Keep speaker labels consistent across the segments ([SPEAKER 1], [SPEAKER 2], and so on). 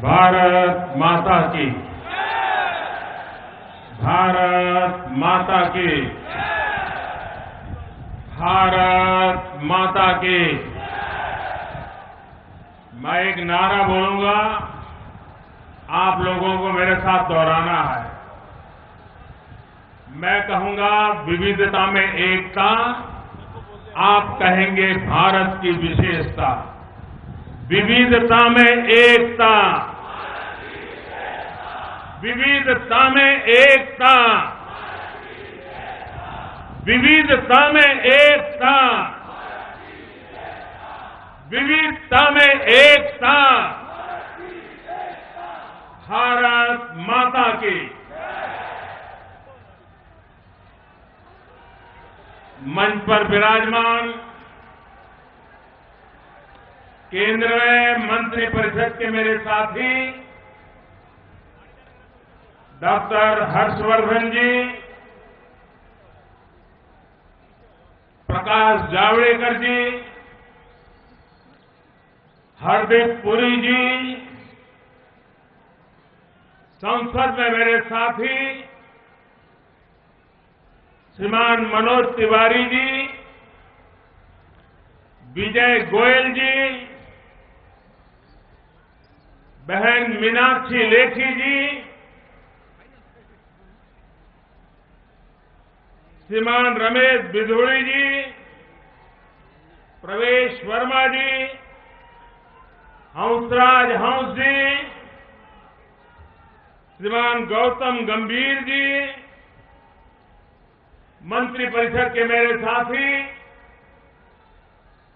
[SPEAKER 1] भारत माता की, भारत माता की, भारत माता की। मैं एक नारा बोलूंगा, आप लोगों को मेरे साथ दोहराना है। मैं कहूंगा विविधता में एकता, आप कहेंगे भारत की विशेषता। विविधता में एकता, विविधता में एकता, विविधता में एकता, विविधता में एकता। भारत माता की। मंच पर विराजमान केंद्र में मंत्रिपरिषद के मेरे साथी डॉक्टर हर्षवर्धन जी, प्रकाश जावड़ेकर जी, हरदीप पुरी जी, संसद में मेरे साथी श्रीमान मनोज तिवारी जी, विजय गोयल जी, बहन मीनाक्षी लेखी जी, श्रीमान रमेश बिधूड़ी जी, प्रवेश वर्मा जी, हंसराज हंस जी, श्रीमान गौतम गंभीर जी, मंत्रिपरिषद के मेरे साथी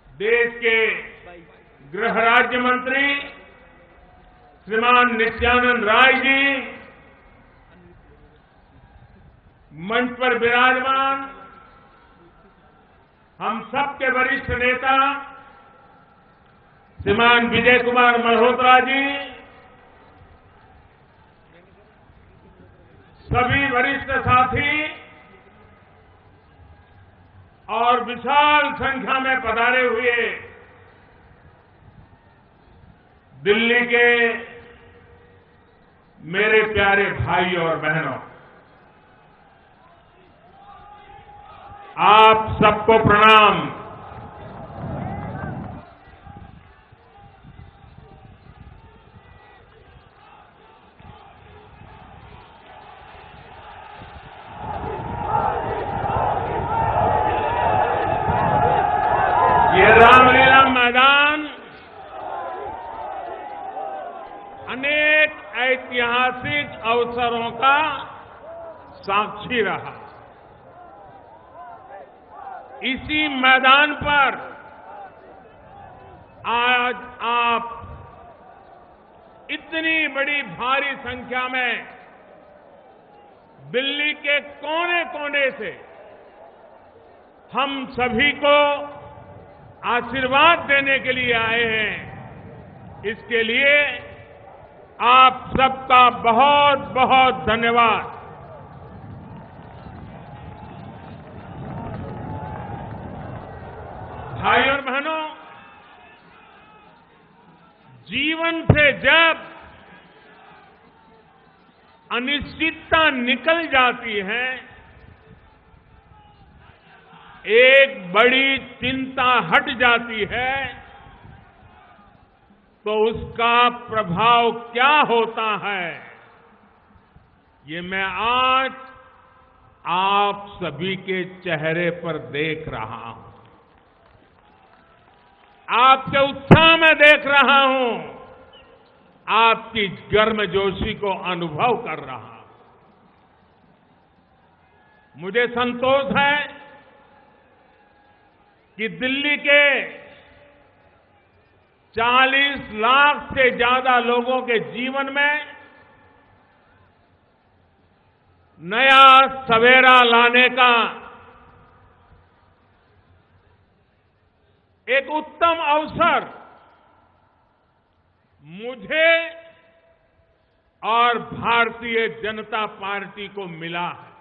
[SPEAKER 1] देश के गृह राज्य मंत्री श्रीमान नित्यानंद राय जी, मंच पर विराजमान हम सबके वरिष्ठ नेता श्रीमान विजय कुमार मल्होत्रा जी, सभी वरिष्ठ साथी और विशाल संख्या में पधारे हुए दिल्ली के मेरे प्यारे भाई और बहनों, आप सबको प्रणाम। ये रामलीला मैदान अनेक ऐतिहासिक अवसरों का साक्षी रहा। इसी मैदान पर आज आप इतनी बड़ी भारी संख्या में दिल्ली के कोने कोने से हम सभी को आशीर्वाद देने के लिए आए हैं। इसके लिए आप सबका बहुत बहुत धन्यवाद। भाइयों और बहनों, जीवन से जब अनिश्चितता निकल जाती है, एक बड़ी चिंता हट जाती है, तो उसका प्रभाव क्या होता है, ये मैं आज आप सभी के चेहरे पर देख रहा हूं, आपके उत्साह में देख रहा हूं, आपकी गर्मजोशी को अनुभव कर रहा हूं। मुझे संतोष है कि दिल्ली के 40 लाख से ज्यादा लोगों के जीवन में नया सवेरा लाने का एक उत्तम अवसर मुझे और भारतीय जनता पार्टी को मिला है।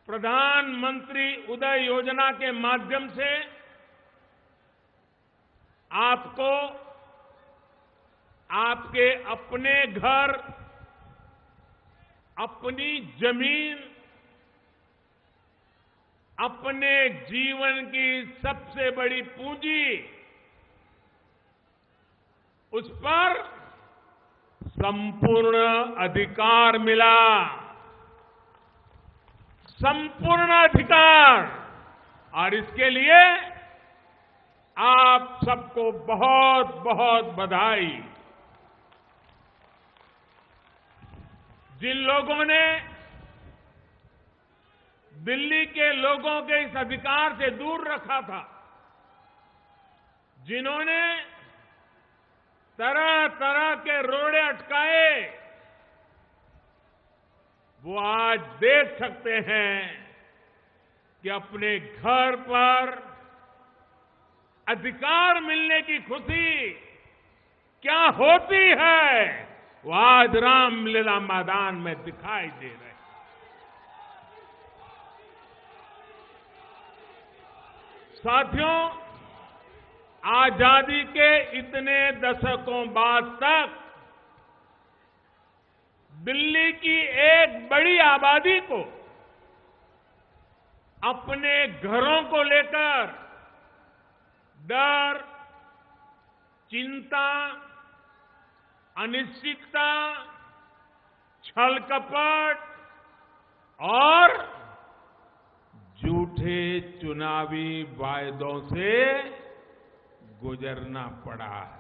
[SPEAKER 1] प्रधानमंत्री उदय योजना के माध्यम से आपको आपके अपने घर, अपनी जमीन, अपने जीवन की सबसे बड़ी पूंजी, उस पर संपूर्ण अधिकार मिला। संपूर्ण अधिकार। और इसके लिए आप सबको बहुत बहुत बधाई। जिन लोगों ने दिल्ली के लोगों के इस अधिकार से दूर रखा था, जिन्होंने तरह तरह के रोड़े अटकाए, वो आज देख सकते हैं कि अपने घर पर अधिकार मिलने की खुशी क्या होती है, वो आज रामलीला मैदान में दिखाई दे रहे हैं। साथियों, आजादी के इतने दशकों बाद तक दिल्ली की एक बड़ी आबादी को अपने घरों को लेकर डर, चिंता, अनिश्चितता, छल कपट और झूठे चुनावी वायदों से गुजरना पड़ा है।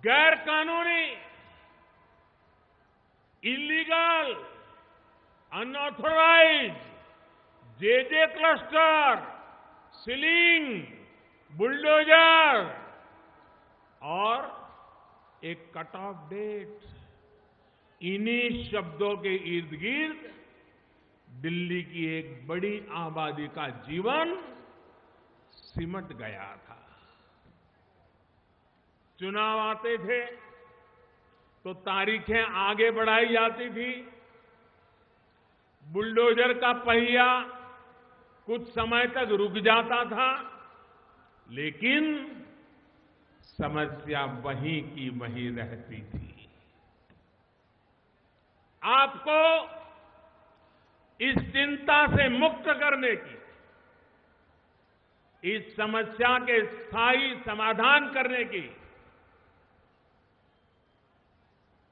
[SPEAKER 1] गैर कानूनी, illegal, unauthorised JJ cluster, ceiling, bulldozer और एक कट ऑफ डेट, इन्हीं शब्दों के इर्द गिर्द दिल्ली की एक बड़ी आबादी का जीवन सिमट गया था। चुनाव आते थे तो तारीखें आगे बढ़ाई जाती थी, बुलडोजर का पहिया कुछ समय तक रुक जाता था, लेकिन समस्या वहीं की वहीं रहती थी। आपको इस चिंता से मुक्त करने की, इस समस्या के स्थायी समाधान करने की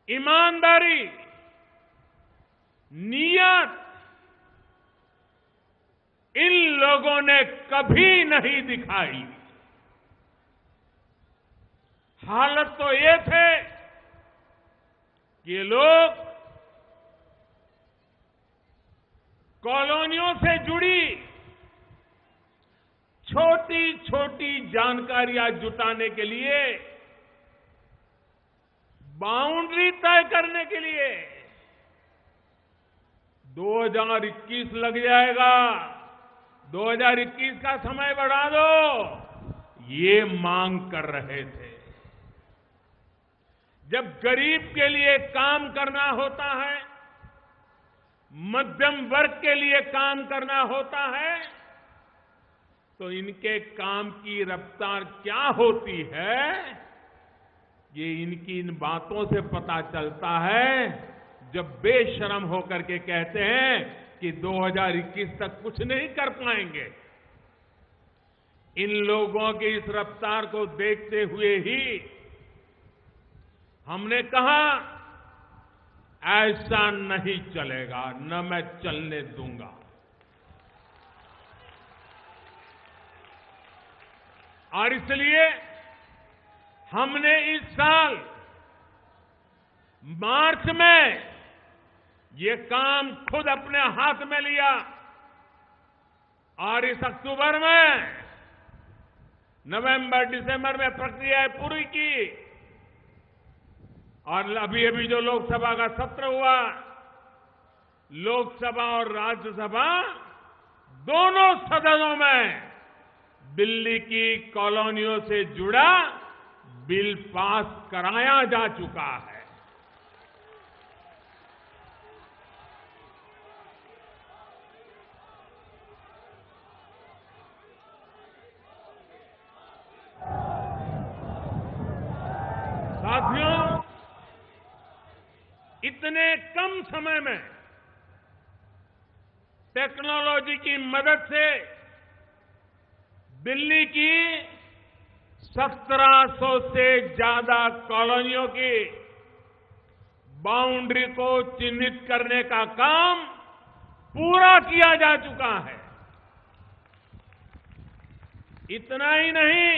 [SPEAKER 1] ईमानदारी, नियत इन लोगों ने कभी नहीं दिखाई। हालत तो ये थे कि ये लोग कॉलोनियों से जुड़ी छोटी छोटी जानकारियां जुटाने के लिए, बाउंड्री तय करने के लिए 2021 लग जाएगा, 2021 का समय बढ़ा दो, ये मांग कर रहे थे। जब गरीब के लिए काम करना होता है, मध्यम वर्ग के लिए काम करना होता है, तो इनके काम की रफ्तार क्या होती है, ये इनकी इन बातों से पता चलता है जब बेशर्म होकर के कहते हैं कि 2021 तक कुछ नहीं कर पाएंगे। इन लोगों की इस रफ्तार को देखते हुए ही हमने कहा ऐसा नहीं चलेगा, न मैं चलने दूंगा। और इसलिए हमने इस साल मार्च में ये काम खुद अपने हाथ में लिया और इस अक्टूबर में, नवंबर, दिसंबर में प्रक्रिया पूरी की और अभी अभी जो लोकसभा का सत्र हुआ, लोकसभा और राज्यसभा दोनों सदनों में दिल्ली की कॉलोनियों से जुड़ा बिल पास कराया जा चुका है। साथियों, इतने कम समय में टेक्नोलॉजी की मदद से दिल्ली की 1700 से ज्यादा कॉलोनियों की बाउंड्री को चिन्हित करने का काम पूरा किया जा चुका है। इतना ही नहीं,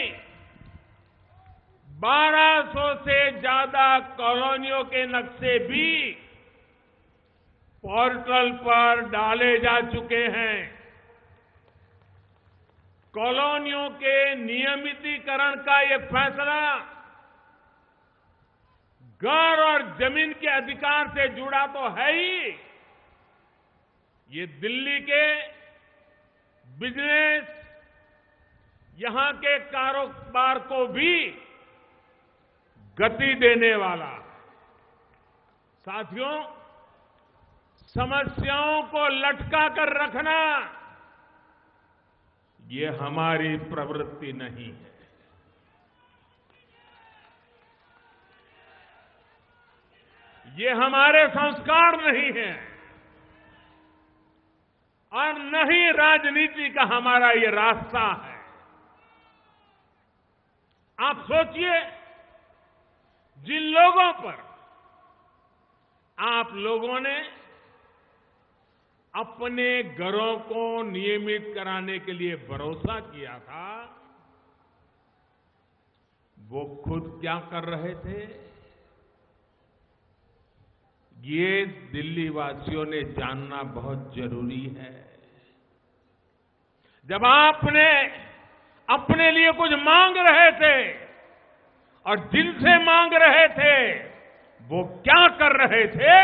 [SPEAKER 1] 1200 से ज्यादा कॉलोनियों के नक्शे भी पोर्टल पर डाले जा चुके हैं। कॉलोनियों के नियमितीकरण का ये फैसला घर और जमीन के अधिकार से जुड़ा तो है ही, ये दिल्ली के बिजनेस, यहां के कारोबार को भी गति देने वाला। साथियों, समस्याओं को लटका कर रखना ये हमारी प्रवृत्ति नहीं है। ये हमारे संस्कार नहीं है और न ही राजनीति का हमारा ये रास्ता है। आप सोचिए, जिन लोगों पर आप लोगों ने अपने घरों को नियमित कराने के लिए भरोसा किया था, वो खुद क्या कर रहे थे, ये दिल्ली वासियों ने जानना बहुत जरूरी है। जब आपने अपने लिए कुछ मांग रहे थे और दिल से मांग रहे थे, वो क्या कर रहे थे,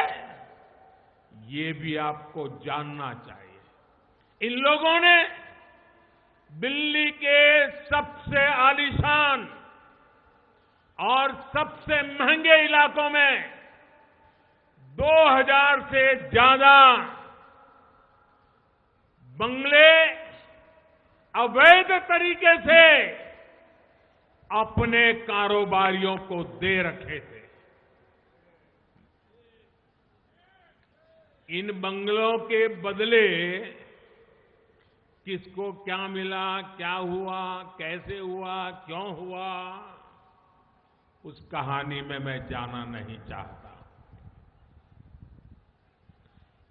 [SPEAKER 1] ये भी आपको जानना चाहिए। इन लोगों ने दिल्ली के सबसे आलीशान और सबसे महंगे इलाकों में 2000 से ज्यादा बंगले अवैध तरीके से अपने कारोबारियों को दे रखे थे। इन बंगलों के बदले किसको क्या मिला, क्या हुआ, कैसे हुआ, क्यों हुआ, उस कहानी में मैं जाना नहीं चाहता।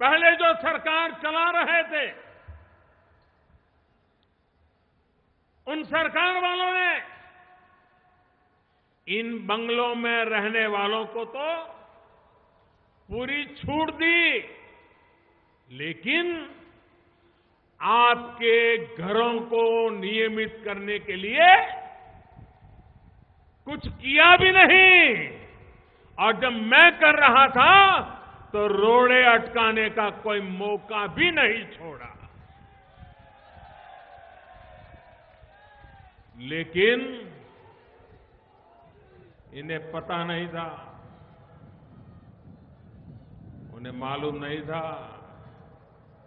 [SPEAKER 1] पहले जो सरकार चला रहे थे, उन सरकार वालों ने इन बंगलों में रहने वालों को तो पूरी छूट दी, लेकिन आपके घरों को नियमित करने के लिए कुछ किया भी नहीं। और जब मैं कर रहा था तो रोड़े अटकाने का कोई मौका भी नहीं छोड़ा। लेकिन इन्हें पता नहीं था, उन्हें मालूम नहीं था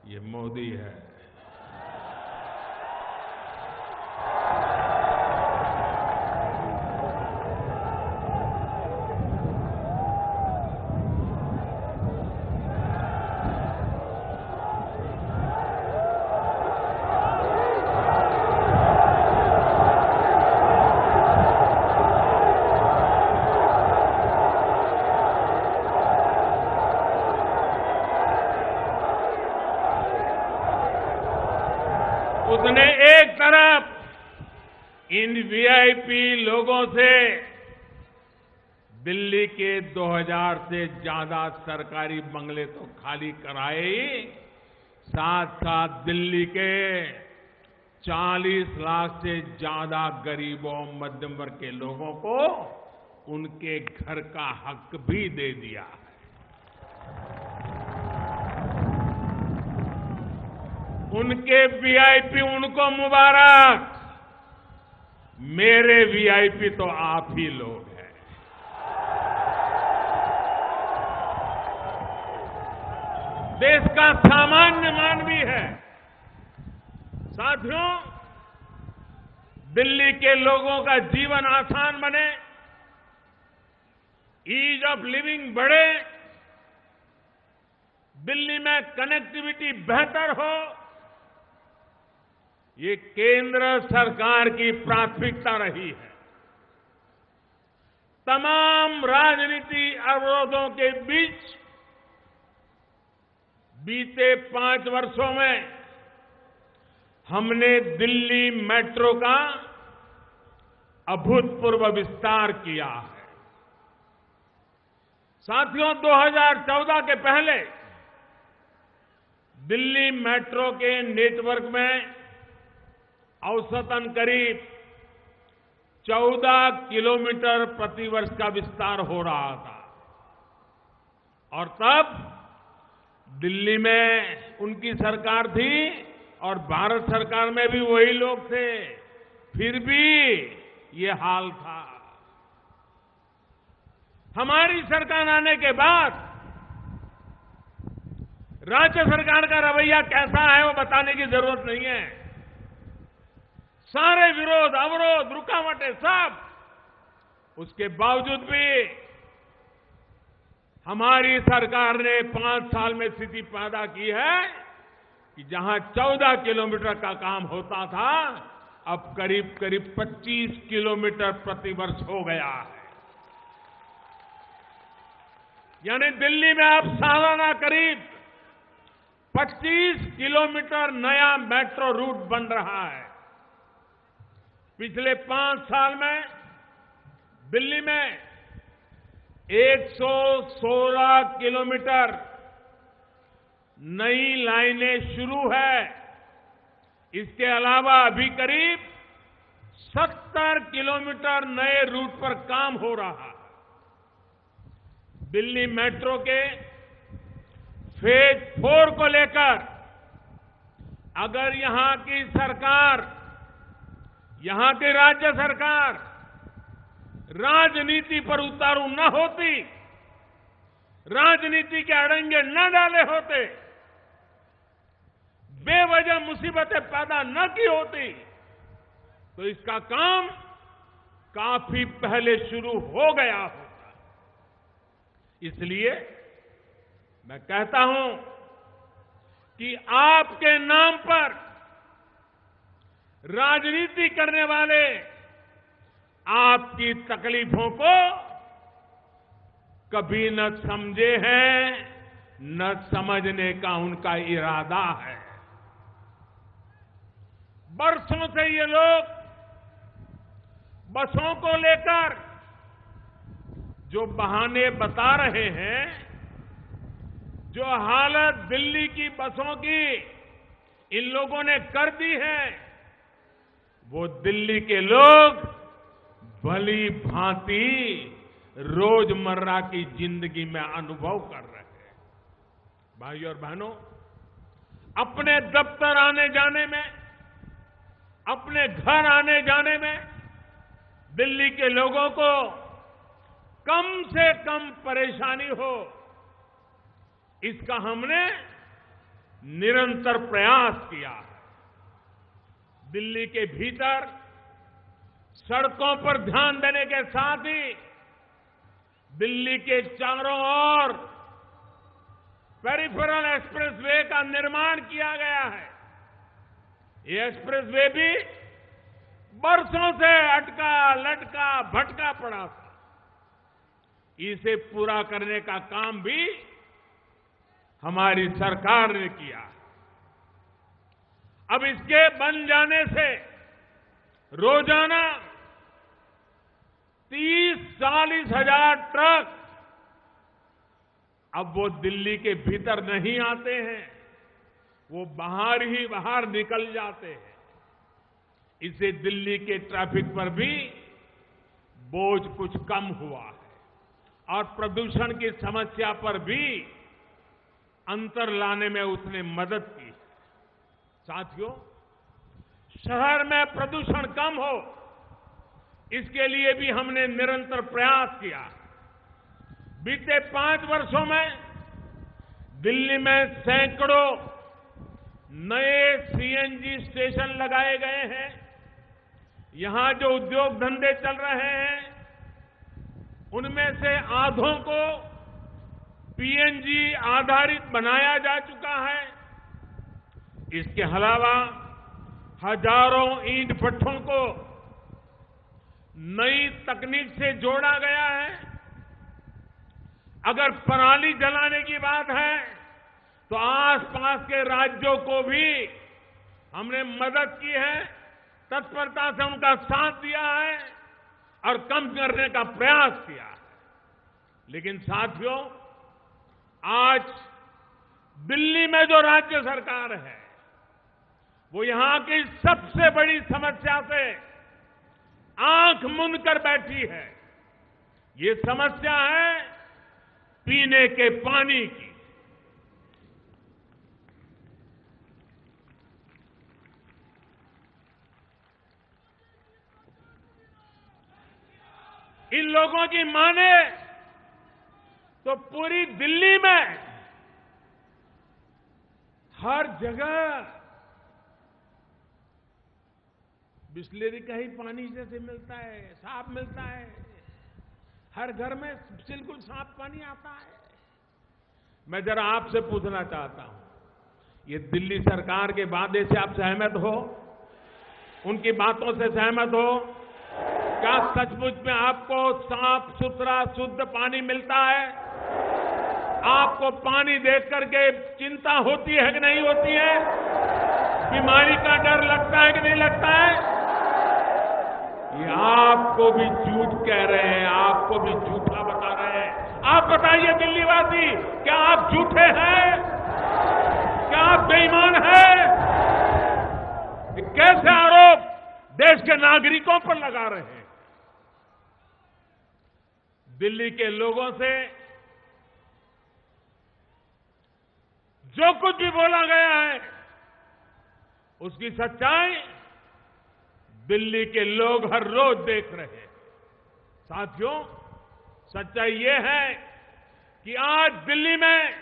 [SPEAKER 1] ये मोदी है। उसने एक तरफ इन वीआईपी लोगों से दिल्ली के 2000 से ज्यादा सरकारी बंगले तो खाली कराए ही, साथ साथ दिल्ली के 40 लाख से ज्यादा गरीबों, मध्यम वर्ग के लोगों को उनके घर का हक भी दे दिया है। उनके वीआईपी उनको मुबारक, मेरे वीआईपी तो आप ही लोग हैं। देश का सामान्य मानवी है। साथियों, दिल्ली के लोगों का जीवन आसान बने, ईज ऑफ लिविंग बढ़े, दिल्ली में कनेक्टिविटी बेहतर हो, ये केंद्र सरकार की प्राथमिकता रही है। तमाम राजनीति अवरोधों के बीच बीते 5 वर्षों में हमने दिल्ली मेट्रो का अभूतपूर्व विस्तार किया है। साथियों, 2014 के पहले दिल्ली मेट्रो के नेटवर्क में औसतन करीब 14 किलोमीटर प्रतिवर्ष का विस्तार हो रहा था और तब दिल्ली में उनकी सरकार थी और भारत सरकार में भी वही लोग थे, फिर भी ये हाल था। हमारी सरकार आने के बाद राज्य सरकार का रवैया कैसा है वो बताने की जरूरत नहीं है। सारे विरोध, अवरोध, रुकावटें सब, उसके बावजूद भी हमारी सरकार ने 5 साल में स्थिति पैदा की है कि जहां 14 किलोमीटर का काम होता था, अब करीब करीब 25 किलोमीटर प्रतिवर्ष हो गया है। यानी दिल्ली में अब सालाना करीब 25 किलोमीटर नया मेट्रो रूट बन रहा है। पिछले 5 साल में दिल्ली में 116 किलोमीटर नई लाइनें शुरू है। इसके अलावा अभी करीब 70 किलोमीटर नए रूट पर काम हो रहा है। दिल्ली मेट्रो के फेज 4 को लेकर अगर यहां की सरकार, यहां की राज्य सरकार राजनीति पर उतारू न होती, राजनीति के अड़ंगे न डाले होते, बेवजह मुसीबतें पैदा न की होती, तो इसका काम काफी पहले शुरू हो गया होता। इसलिए मैं कहता हूं कि आपके नाम पर राजनीति करने वाले आपकी तकलीफों को कभी न समझे हैं, न समझने का उनका इरादा है। बरसों से ये लोग बसों को लेकर जो बहाने बता रहे हैं, जो हालत दिल्ली की बसों की इन लोगों ने कर दी है, वो दिल्ली के लोग भली भांति रोजमर्रा की जिंदगी में अनुभव कर रहे हैं। भाइयों और बहनों, अपने दफ्तर आने जाने में, अपने घर आने जाने में दिल्ली के लोगों को कम से कम परेशानी हो, इसका हमने निरंतर प्रयास किया है। दिल्ली के भीतर सड़कों पर ध्यान देने के साथ ही दिल्ली के चारों ओर पेरिफेरल एक्सप्रेसवे का निर्माण किया गया है। ये एक्सप्रेसवे भी बरसों से अटका, लटका, भटका पड़ा था। इसे पूरा करने का काम भी हमारी सरकार ने किया। अब इसके बन जाने से रोजाना 30-40 हजार ट्रक अब वो दिल्ली के भीतर नहीं आते हैं, वो बाहर ही बाहर निकल जाते हैं। इससे दिल्ली के ट्रैफिक पर भी बोझ कुछ कम हुआ है और प्रदूषण की समस्या पर भी अंतर लाने में उसने मदद की। साथियों, शहर में प्रदूषण कम हो, इसके लिए भी हमने निरंतर प्रयास किया। बीते 5 वर्षों में दिल्ली में सैकड़ों नए सीएनजी स्टेशन लगाए गए हैं। यहां जो उद्योग धंधे चल रहे हैं, उनमें से आधों को पीएनजी आधारित बनाया जा चुका है। इसके अलावा हजारों ईंट भट्ठों को नई तकनीक से जोड़ा गया है। अगर पराली जलाने की बात है तो आसपास के राज्यों को भी हमने मदद की है, तत्परता से उनका साथ दिया है और कम करने का प्रयास किया है। लेकिन साथियों, आज दिल्ली में जो राज्य सरकार है वो यहां की सबसे बड़ी समस्या से आंख मूंद कर बैठी है। ये समस्या है पीने के पानी की। इन लोगों की माने तो पूरी दिल्ली में हर जगह बिस्लेरी का ही पानी जैसे मिलता है, साफ मिलता है। हर घर में बिल्कुल साफ पानी आता है। मैं जरा आपसे पूछना चाहता हूं, ये दिल्ली सरकार के वादे से आप सहमत हो? उनकी बातों से सहमत हो? क्या सचमुच में आपको साफ सुथरा शुद्ध पानी मिलता है? आपको पानी देख करके चिंता होती है कि नहीं होती है? बीमारी का डर लगता है कि नहीं लगता है? ये आपको भी झूठ कह रहे हैं, आपको भी झूठा बता रहे हैं। आप बताइए दिल्ली वासी, क्या आप झूठे हैं? क्या आप बेईमान हैं? ये कैसे आरोप देश के नागरिकों पर लगा रहे हैं? दिल्ली के लोगों से जो कुछ भी बोला गया है उसकी सच्चाई दिल्ली के लोग हर रोज देख रहे हैं। साथियों, सच्चाई ये है कि आज दिल्ली में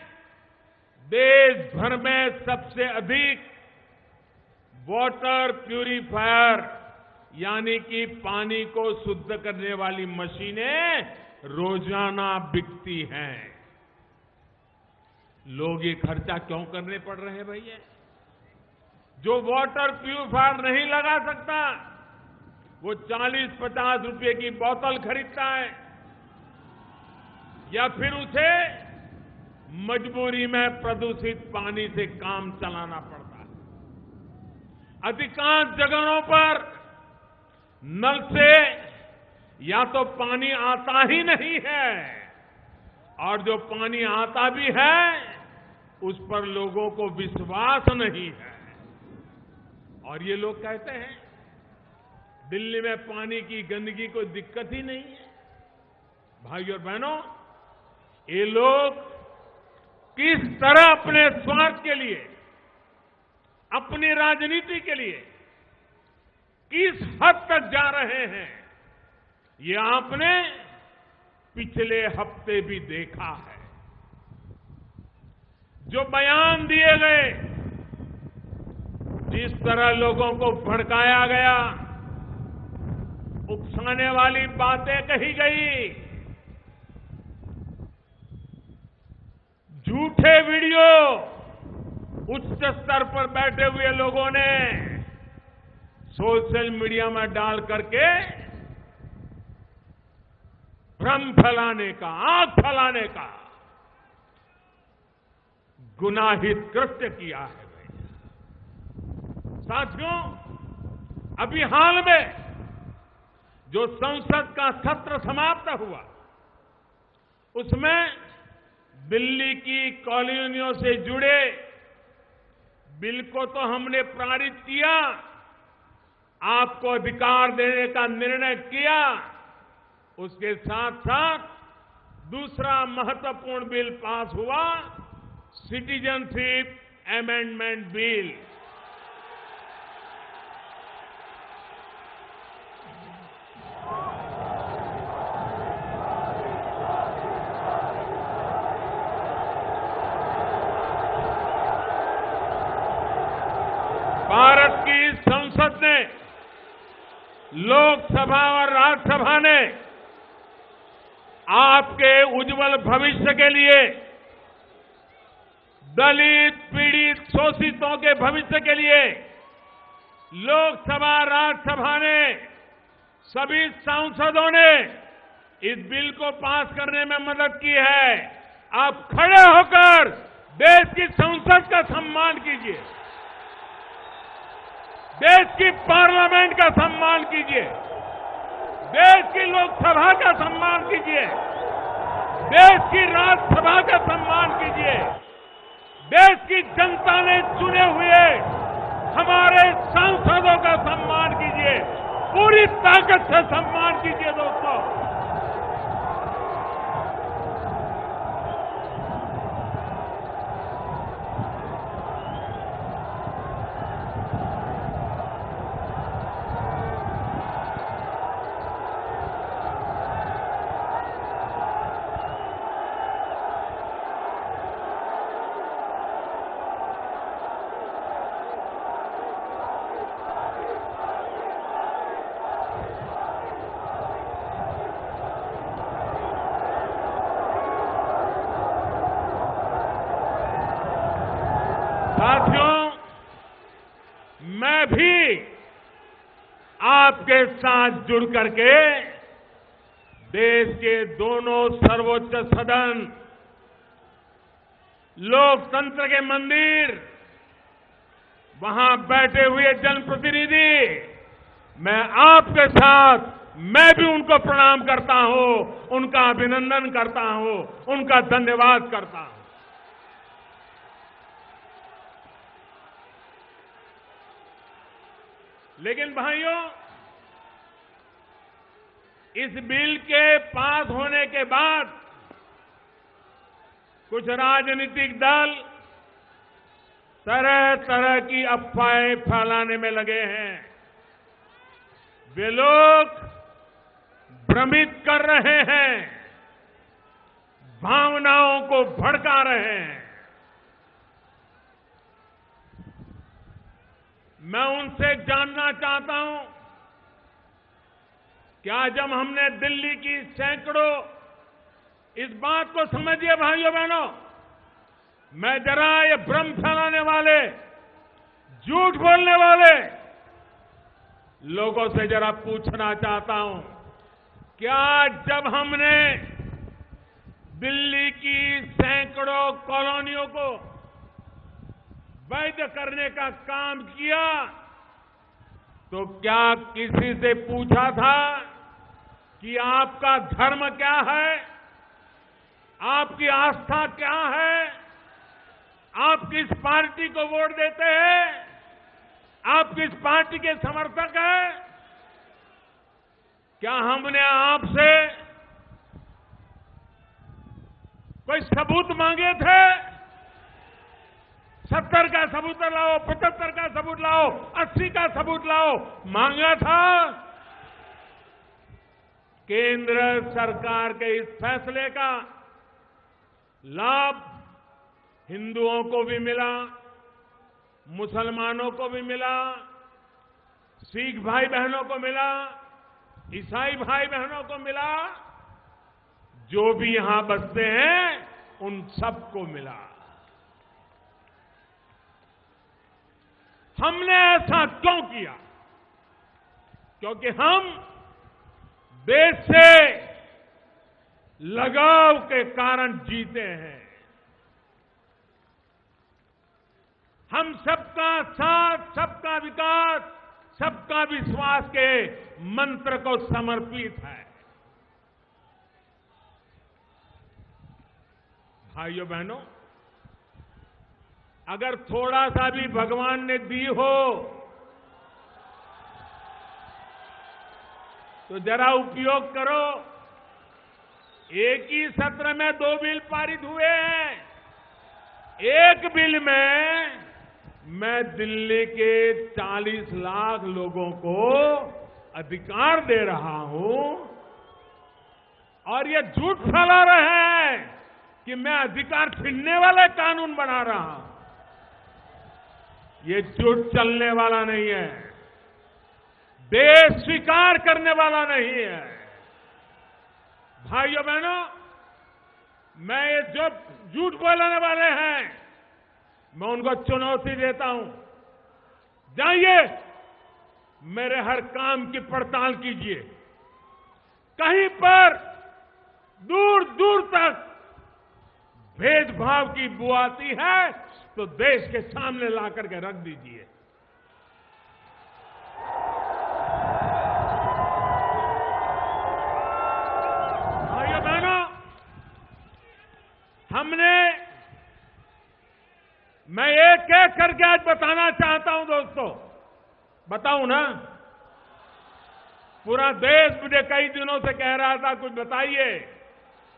[SPEAKER 1] देश भर में सबसे अधिक वाटर प्यूरिफायर यानी कि पानी को शुद्ध करने वाली मशीनें रोजाना बिकती हैं। लोग ये खर्चा क्यों करने पड़ रहे हैं भैया? जो वाटर प्यूरिफायर नहीं लगा सकता वो 40-50 रुपए की बोतल खरीदता है या फिर उसे मजबूरी में प्रदूषित पानी से काम चलाना पड़ता है। अधिकांश जगहों पर नल से या तो पानी आता ही नहीं है और जो पानी आता भी है उस पर लोगों को विश्वास नहीं है। और ये लोग कहते हैं दिल्ली में पानी की गंदगी कोई दिक्कत ही नहीं है। भाइयों और बहनों, ये लोग किस तरह अपने स्वार्थ के लिए, अपनी राजनीति के लिए किस हद तक जा रहे हैं, ये आपने पिछले हफ्ते भी देखा है। जो बयान दिए गए, जिस तरह लोगों को भड़काया गया, उकसाने वाली बातें कही गई, झूठे वीडियो उच्च स्तर पर बैठे हुए लोगों ने सोशल मीडिया में डाल करके भ्रम फैलाने का, आग फैलाने का गुनाहित कृत्य किया है। साथियों, अभी हाल में जो संसद का सत्र समाप्त हुआ उसमें दिल्ली की कॉलोनियों से जुड़े बिल को तो हमने पारित किया, आपको अधिकार देने का निर्णय किया। उसके साथ साथ दूसरा महत्वपूर्ण बिल पास हुआ, सिटीजनशिप अमेंडमेंट बिल। भारत की संसद ने, लोकसभा और राज्यसभा ने आपके उज्जवल भविष्य के लिए, दलित, पीड़ित, शोषितों के भविष्य के लिए लोकसभा, राज्यसभा ने, सभी सांसदों ने इस बिल को पास करने में मदद की है। आप खड़े होकर देश की संसद का सम्मान कीजिए, देश की पार्लियामेंट का सम्मान कीजिए, देश की लोकसभा का सम्मान कीजिए, देश की राज्यसभा का सम्मान कीजिए, देश की जनता ने चुने हुए हमारे सांसदों का सम्मान कीजिए, पूरी ताकत से सम्मान कीजिए दोस्तों। साथियों, मैं भी आपके साथ जुड़ करके देश के दोनों सर्वोच्च सदन, लोकतंत्र के मंदिर, वहां बैठे हुए जनप्रतिनिधि, मैं आपके साथ, मैं भी उनको प्रणाम करता हूं, उनका अभिनंदन करता हूं, उनका धन्यवाद करता हूं। लेकिन भाइयों, इस बिल के पास होने के बाद कुछ राजनीतिक दल तरह तरह की अफवाहें फैलाने में लगे हैं। वे लोग भ्रमित कर रहे हैं, भावनाओं को भड़का रहे हैं। मैं उनसे जानना चाहता हूं, क्या जब हमने दिल्ली की सैकड़ों, इस बात को समझिए भाइयों बहनों, मैं जरा ये भ्रम फैलाने वाले, झूठ बोलने वाले लोगों से जरा पूछना चाहता हूं, क्या जब हमने दिल्ली की सैकड़ों कॉलोनियों को वैध करने का काम किया तो क्या किसी से पूछा था कि आपका धर्म क्या है, आपकी आस्था क्या है, आप किस पार्टी को वोट देते हैं, आप किस पार्टी के समर्थक हैं? क्या हमने आपसे कोई सबूत मांगे थे? 70 का सबूत लाओ, 75 का सबूत लाओ, 80 का सबूत लाओ, मांगा था? केंद्र सरकार के इस फैसले का लाभ हिंदुओं को भी मिला, मुसलमानों को भी मिला, सिख भाई बहनों को मिला, ईसाई भाई बहनों को मिला, जो भी यहां बसते हैं उन सबको मिला। हमने ऐसा क्यों किया? क्योंकि हम देश से लगाव के कारण जीते हैं। हम सबका साथ, सबका विकास, सबका विश्वास के मंत्र को समर्पित है। भाइयों बहनों, अगर थोड़ा सा भी भगवान ने दी हो तो जरा उपयोग करो। एक ही सत्र में 2 बिल पारित हुए हैं। एक बिल में मैं दिल्ली के 40 लाख लोगों को अधिकार दे रहा हूं और ये झूठ फैला रहे हैं कि मैं अधिकार छीनने वाले कानून बना रहा हूं। ये झूठ चलने वाला नहीं है, देश स्वीकार करने वाला नहीं है। भाइयों बहनों, मैं ये जो झूठ बोलने वाले हैं, मैं उनको चुनौती देता हूं। जाइए, मेरे हर काम की पड़ताल कीजिए। कहीं पर दूर दूर तक भेदभाव की बू आती है तो देश के सामने ला करके रख दीजिए। भाइयों बहनों, मैं एक एक करके आज बताना चाहता हूं दोस्तों। बताऊं ना? पूरा देश मुझे कई दिनों से कह रहा था कुछ बताइए।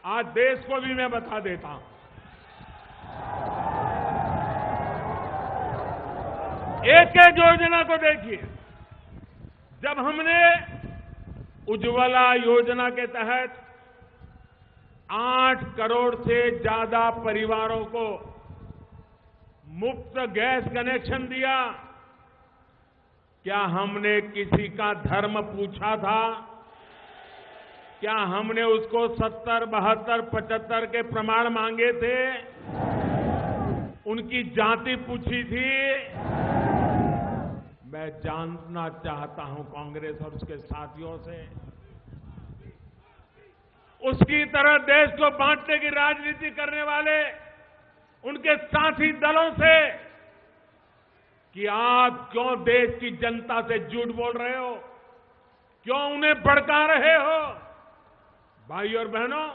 [SPEAKER 1] आज देश को भी मैं बता देता हूं। एक एक योजना को देखिए। जब हमने उज्ज्वला योजना के तहत 8 करोड़ से ज्यादा परिवारों को मुफ्त गैस कनेक्शन दिया, क्या हमने किसी का धर्म पूछा था? क्या हमने उसको 70, 72, 75 के प्रमाण मांगे थे? उनकी जाति पूछी थी? मैं जानना चाहता हूं कांग्रेस और उसके साथियों से, उसकी तरह देश को बांटने की राजनीति करने वाले उनके साथी दलों से, कि आप क्यों देश की जनता से झूठ बोल रहे हो, क्यों उन्हें भड़का रहे हो? भाइयों और बहनों,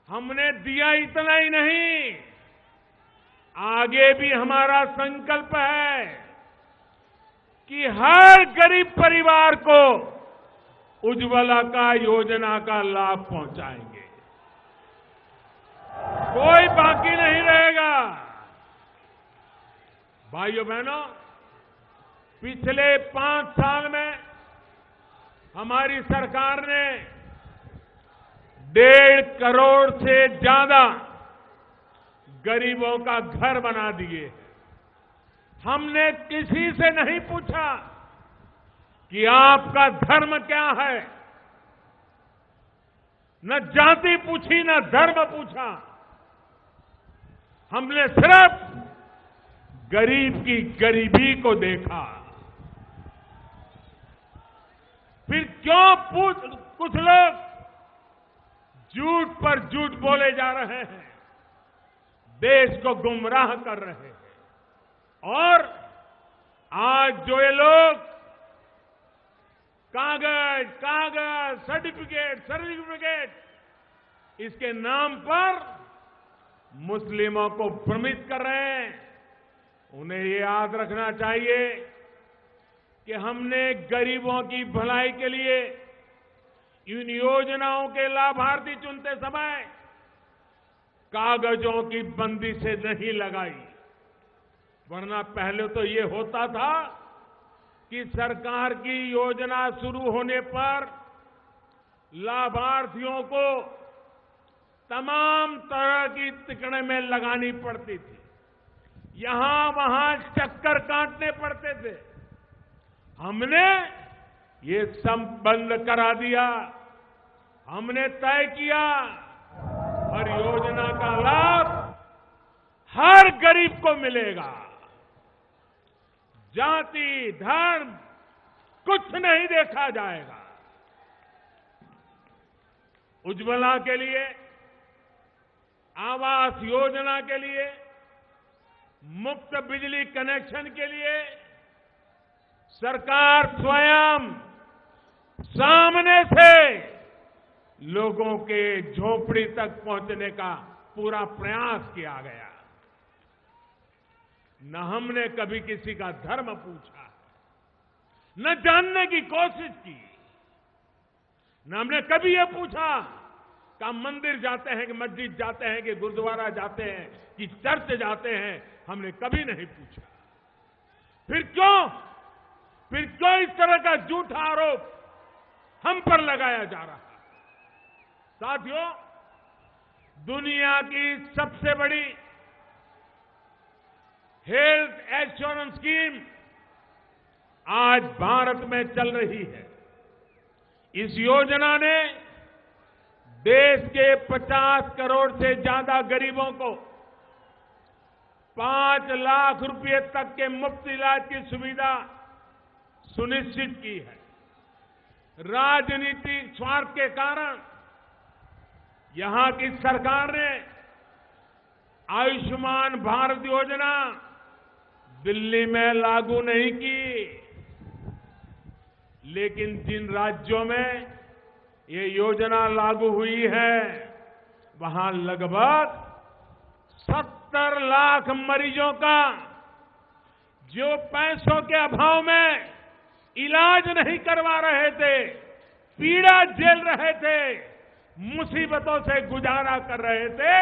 [SPEAKER 1] हमने दिया इतना ही नहीं, आगे भी हमारा संकल्प है कि हर गरीब परिवार को उज्ज्वला का योजना का लाभ पहुंचाएंगे। कोई बाकी नहीं रहेगा। भाइयों बहनों, पिछले 5 साल में हमारी सरकार ने 1.5 करोड़ से ज्यादा गरीबों का घर बना दिए। हमने किसी से नहीं पूछा कि आपका धर्म क्या है, न जाति पूछी न धर्म पूछा। हमने सिर्फ गरीब की गरीबी को देखा। फिर क्यों कुछ लोग झूठ पर झूठ बोले जा रहे हैं, देश को गुमराह कर रहे हैं। और आज जो ये लोग कागज, सर्टिफिकेट इसके नाम पर मुस्लिमों को भ्रमित कर रहे हैं, उन्हें ये याद रखना चाहिए कि हमने गरीबों की भलाई के लिए इन योजनाओं के लाभार्थी चुनते समय कागजों की बंदी से नहीं लगाई। वरना पहले तो ये होता था कि सरकार की योजना शुरू होने पर लाभार्थियों को तमाम तरह की टिकड़े में लगानी पड़ती थी, यहां वहां चक्कर काटने पड़ते थे। हमने ये सब बंद करा दिया। हमने तय किया हर योजना का लाभ हर गरीब को मिलेगा। जाति, धर्म कुछ नहीं देखा जाएगा। उज्ज्वला के लिए, आवास योजना के लिए, मुफ्त बिजली कनेक्शन के लिए सरकार स्वयं सामने से लोगों के झोपड़ी तक पहुंचने का पूरा प्रयास किया गया। न हमने कभी किसी का धर्म पूछा, न जानने की कोशिश की, न हमने कभी ये पूछा कि आप मंदिर जाते हैं कि मस्जिद जाते हैं कि गुरुद्वारा जाते हैं कि चर्च जाते हैं। हमने कभी नहीं पूछा। फिर क्यों इस तरह का झूठा आरोप हम पर लगाया जा रहा है? साथियों, दुनिया की सबसे बड़ी हेल्थ एश्योरेंस स्कीम आज भारत में चल रही है। इस योजना ने देश के 50 करोड़ से ज्यादा गरीबों को 5 लाख रुपए तक के मुफ्त इलाज की सुविधा सुनिश्चित की है। राजनीतिक स्वार्थ के कारण यहां की सरकार ने आयुष्मान भारत योजना दिल्ली में लागू नहीं की, लेकिन जिन राज्यों में ये योजना लागू हुई है वहां लगभग 70 लाख मरीजों का जो पैसों के अभाव में इलाज नहीं करवा रहे थे, पीड़ा झेल रहे थे, मुसीबतों से गुजारा कर रहे थे,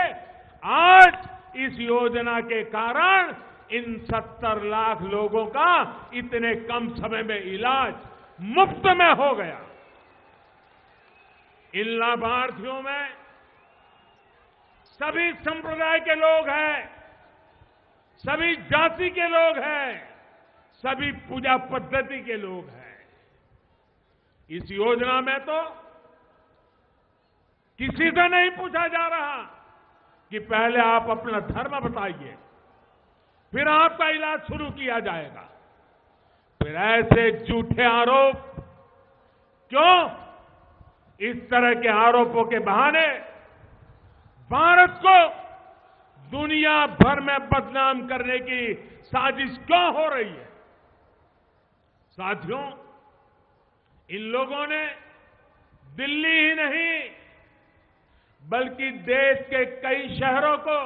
[SPEAKER 1] आज इस योजना के कारण इन 70 लाख लोगों का इतने कम समय में इलाज मुफ्त में हो गया। इन लाभार्थियों में सभी संप्रदाय के लोग हैं, सभी जाति के लोग हैं, सभी पूजा पद्धति के लोग हैं। इस योजना में तो किसी से नहीं पूछा जा रहा कि पहले आप अपना धर्म बताइए, फिर आपका इलाज शुरू किया जाएगा। फिर ऐसे झूठे आरोप क्यों? इस तरह के आरोपों के बहाने भारत को दुनिया भर में बदनाम करने की साजिश क्यों हो रही है? साथियों, इन लोगों ने दिल्ली ही नहीं बल्कि देश के कई शहरों को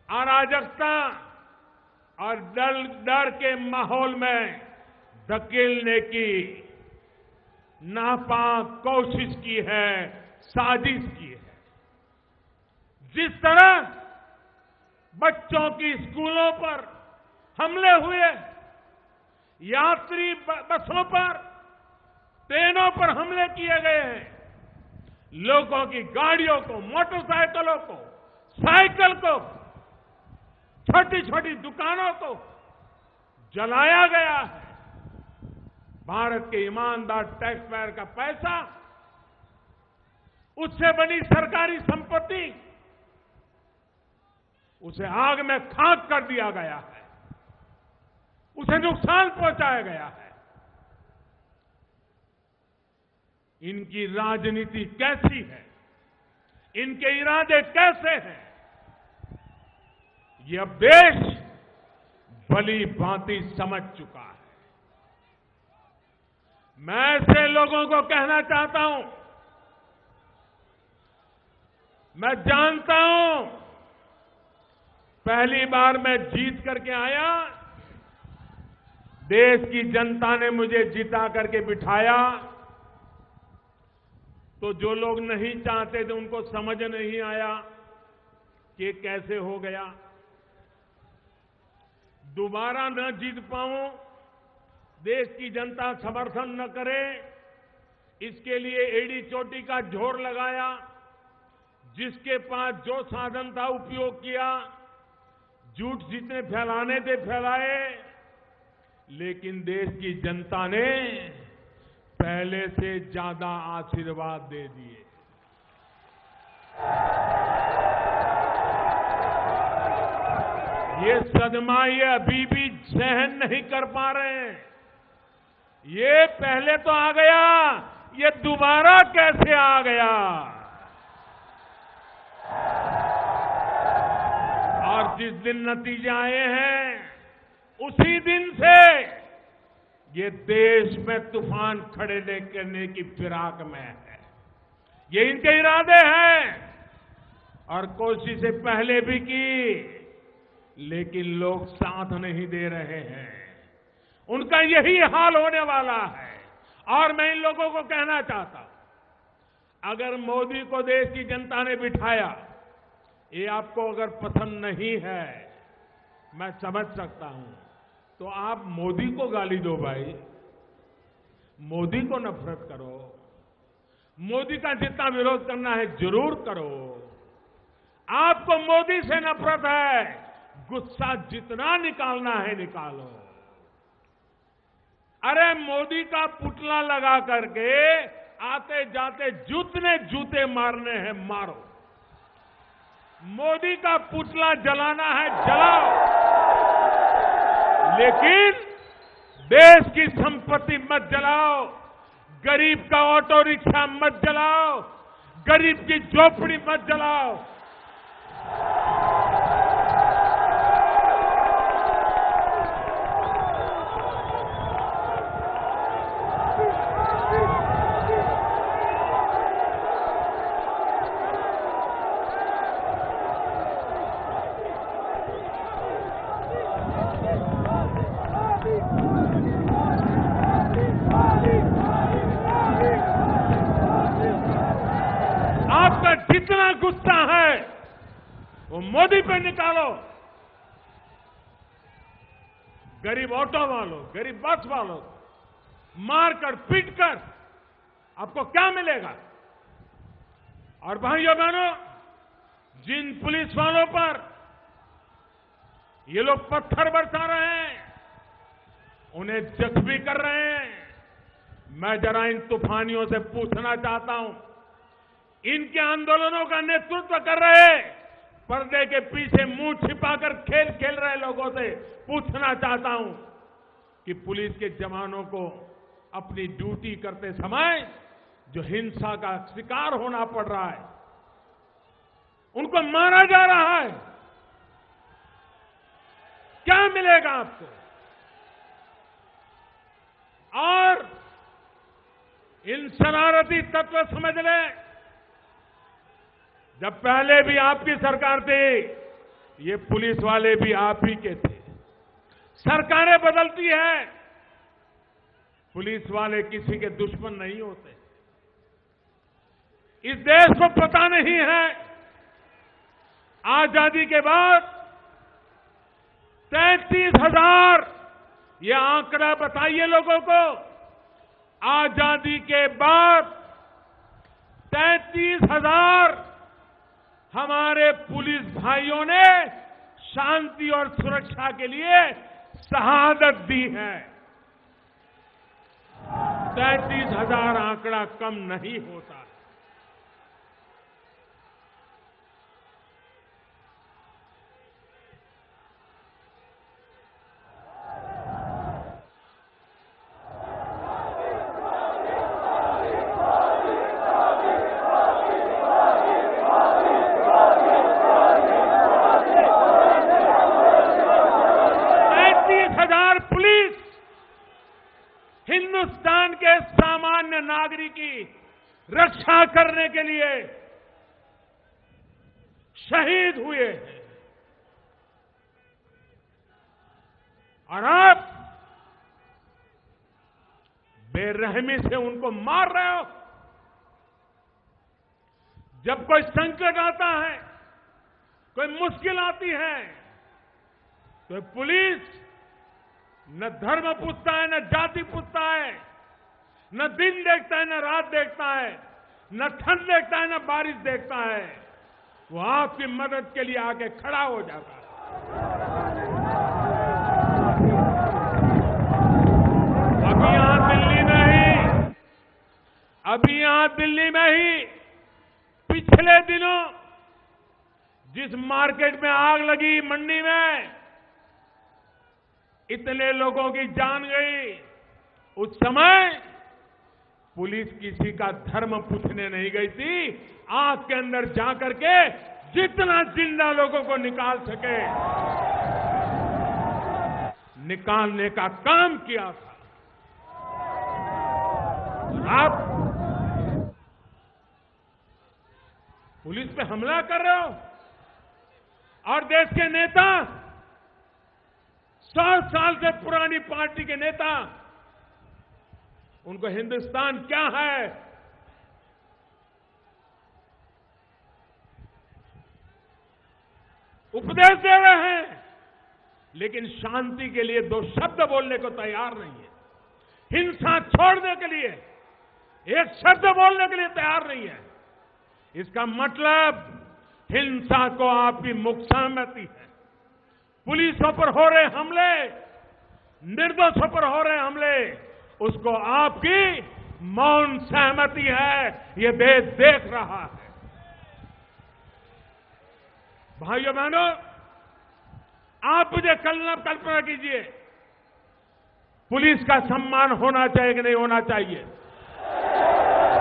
[SPEAKER 1] अराजकता और डर के माहौल में धकेलने की नापाक कोशिश की है, साजिश की है। जिस तरह बच्चों की स्कूलों पर हमले हुए, यात्री बसों पर, ट्रेनों पर हमले किए गए हैं, लोगों की गाड़ियों को, मोटरसाइकिलों को, साइकिल को, छोटी छोटी दुकानों को जलाया गया है। भारत के ईमानदार टैक्स पेयर का पैसा, उससे बनी सरकारी संपत्ति, उसे आग में खाक कर दिया गया है, उसे नुकसान पहुंचाया गया है। इनकी राजनीति कैसी है, इनके इरादे कैसे हैं, ये अब देश भली भांति समझ चुका है। मैं ऐसे लोगों को कहना चाहता हूं, मैं जानता हूं पहली बार मैं जीत करके आया, देश की जनता ने मुझे जिता करके बिठाया, तो जो लोग नहीं चाहते थे उनको समझ नहीं आया कि कैसे हो गया। दोबारा न जीत पाऊं, देश की जनता समर्थन न करे, इसके लिए एड़ी चोटी का जोर लगाया, जिसके पास जो साधन था उपयोग किया, झूठ जितने फैलाने थे फैलाए, लेकिन देश की जनता ने पहले से ज्यादा आशीर्वाद दे दिए। ये सदमा ये अभी भी सहन नहीं कर पा रहे हैं। ये पहले तो आ गया, ये दोबारा कैसे आ गया? और जिस दिन नतीजे आए हैं, उसी दिन से ये देश में तूफान खड़े करने की फिराक में है। ये इनके इरादे हैं और कोशिशें पहले भी की, लेकिन लोग साथ नहीं दे रहे हैं। उनका यही हाल होने वाला है। और मैं इन लोगों को कहना चाहता हूं, अगर मोदी को देश की जनता ने बिठाया, ये आपको अगर पसंद नहीं है, मैं समझ सकता हूं, तो आप मोदी को गाली दो भाई, मोदी को नफरत करो, मोदी का जितना विरोध करना है जरूर करो। आपको मोदी से नफरत है, गुस्सा जितना निकालना है निकालो। अरे मोदी का पुतला लगा करके आते जाते जितने जूते मारने हैं मारो, मोदी का पुतला जलाना है जलाओ, लेकिन देश की संपत्ति मत जलाओ, गरीब का ऑटो रिक्शा मत जलाओ, गरीब की झोपड़ी मत जलाओ। आपका जितना गुस्सा है वो मोदी पे निकालो। गरीब ऑटो वालों, गरीब बस वालों मारकर पीटकर आपको क्या मिलेगा? और भाइयों बहनों, जिन पुलिस वालों पर ये लोग पत्थर बरसा रहे हैं, उन्हें जख्मी कर रहे हैं, मैं जरा इन तूफानियों से पूछना चाहता हूं, इनके आंदोलनों का नेतृत्व कर रहे पर्दे के पीछे मुंह छिपाकर खेल खेल रहे लोगों से पूछना चाहता हूं कि पुलिस के जवानों को अपनी ड्यूटी करते समय जो हिंसा का शिकार होना पड़ रहा है, उनको मारा जा रहा है, क्या मिलेगा आपको? और इन शरारती तत्व समझ लें, जब पहले भी आपकी सरकार थी, ये पुलिस वाले भी आप ही के थे। सरकारें बदलती है, पुलिस वाले किसी के दुश्मन नहीं होते। इस देश को पता नहीं है, आजादी के बाद 33,000, ये आंकड़ा बताइए लोगों को, आजादी के बाद 33,000 हमारे पुलिस भाइयों ने शांति और सुरक्षा के लिए शहादत दी है। 33,000 आंकड़ा कम नहीं होता। हिंदुस्तान के सामान्य नागरिक की रक्षा करने के लिए शहीद हुए हैं, और आप बेरहमी से उनको मार रहे हो। जब कोई संकट आता है, कोई मुश्किल आती है, तो पुलिस न धर्म पूछता है, न जाति पूछता है, न दिन देखता है, न रात देखता है, न ठंड देखता है, न बारिश देखता है, वो आपकी मदद के लिए आके खड़ा हो जाता है। अभी यहां दिल्ली में ही पिछले दिनों जिस मार्केट में आग लगी, मंडी में इतने लोगों की जान गई, उस समय पुलिस किसी का धर्म पूछने नहीं गई थी, आग के अंदर जाकर के जितना जिंदा लोगों को निकाल सके निकालने का काम किया था। आप पुलिस पे हमला कर रहे हो, और देश के नेता, 100 साल से पुरानी पार्टी के नेता, उनको हिंदुस्तान क्या है, उपदेश दे रहे हैं, लेकिन शांति के लिए 2 शब्द बोलने को तैयार नहीं है। हिंसा छोड़ने के लिए एक शब्द बोलने के लिए तैयार नहीं है। इसका मतलब हिंसा को आपकी मुख सहमति है। पुलिसों पर हो रहे हमले, निर्दोषों पर हो रहे हमले, उसको आपकी मौन सहमति है, ये देश देख रहा है। भाइयों बहनों, आप मुझे कल्पना कीजिए, पुलिस का सम्मान होना चाहिए कि नहीं होना चाहिए?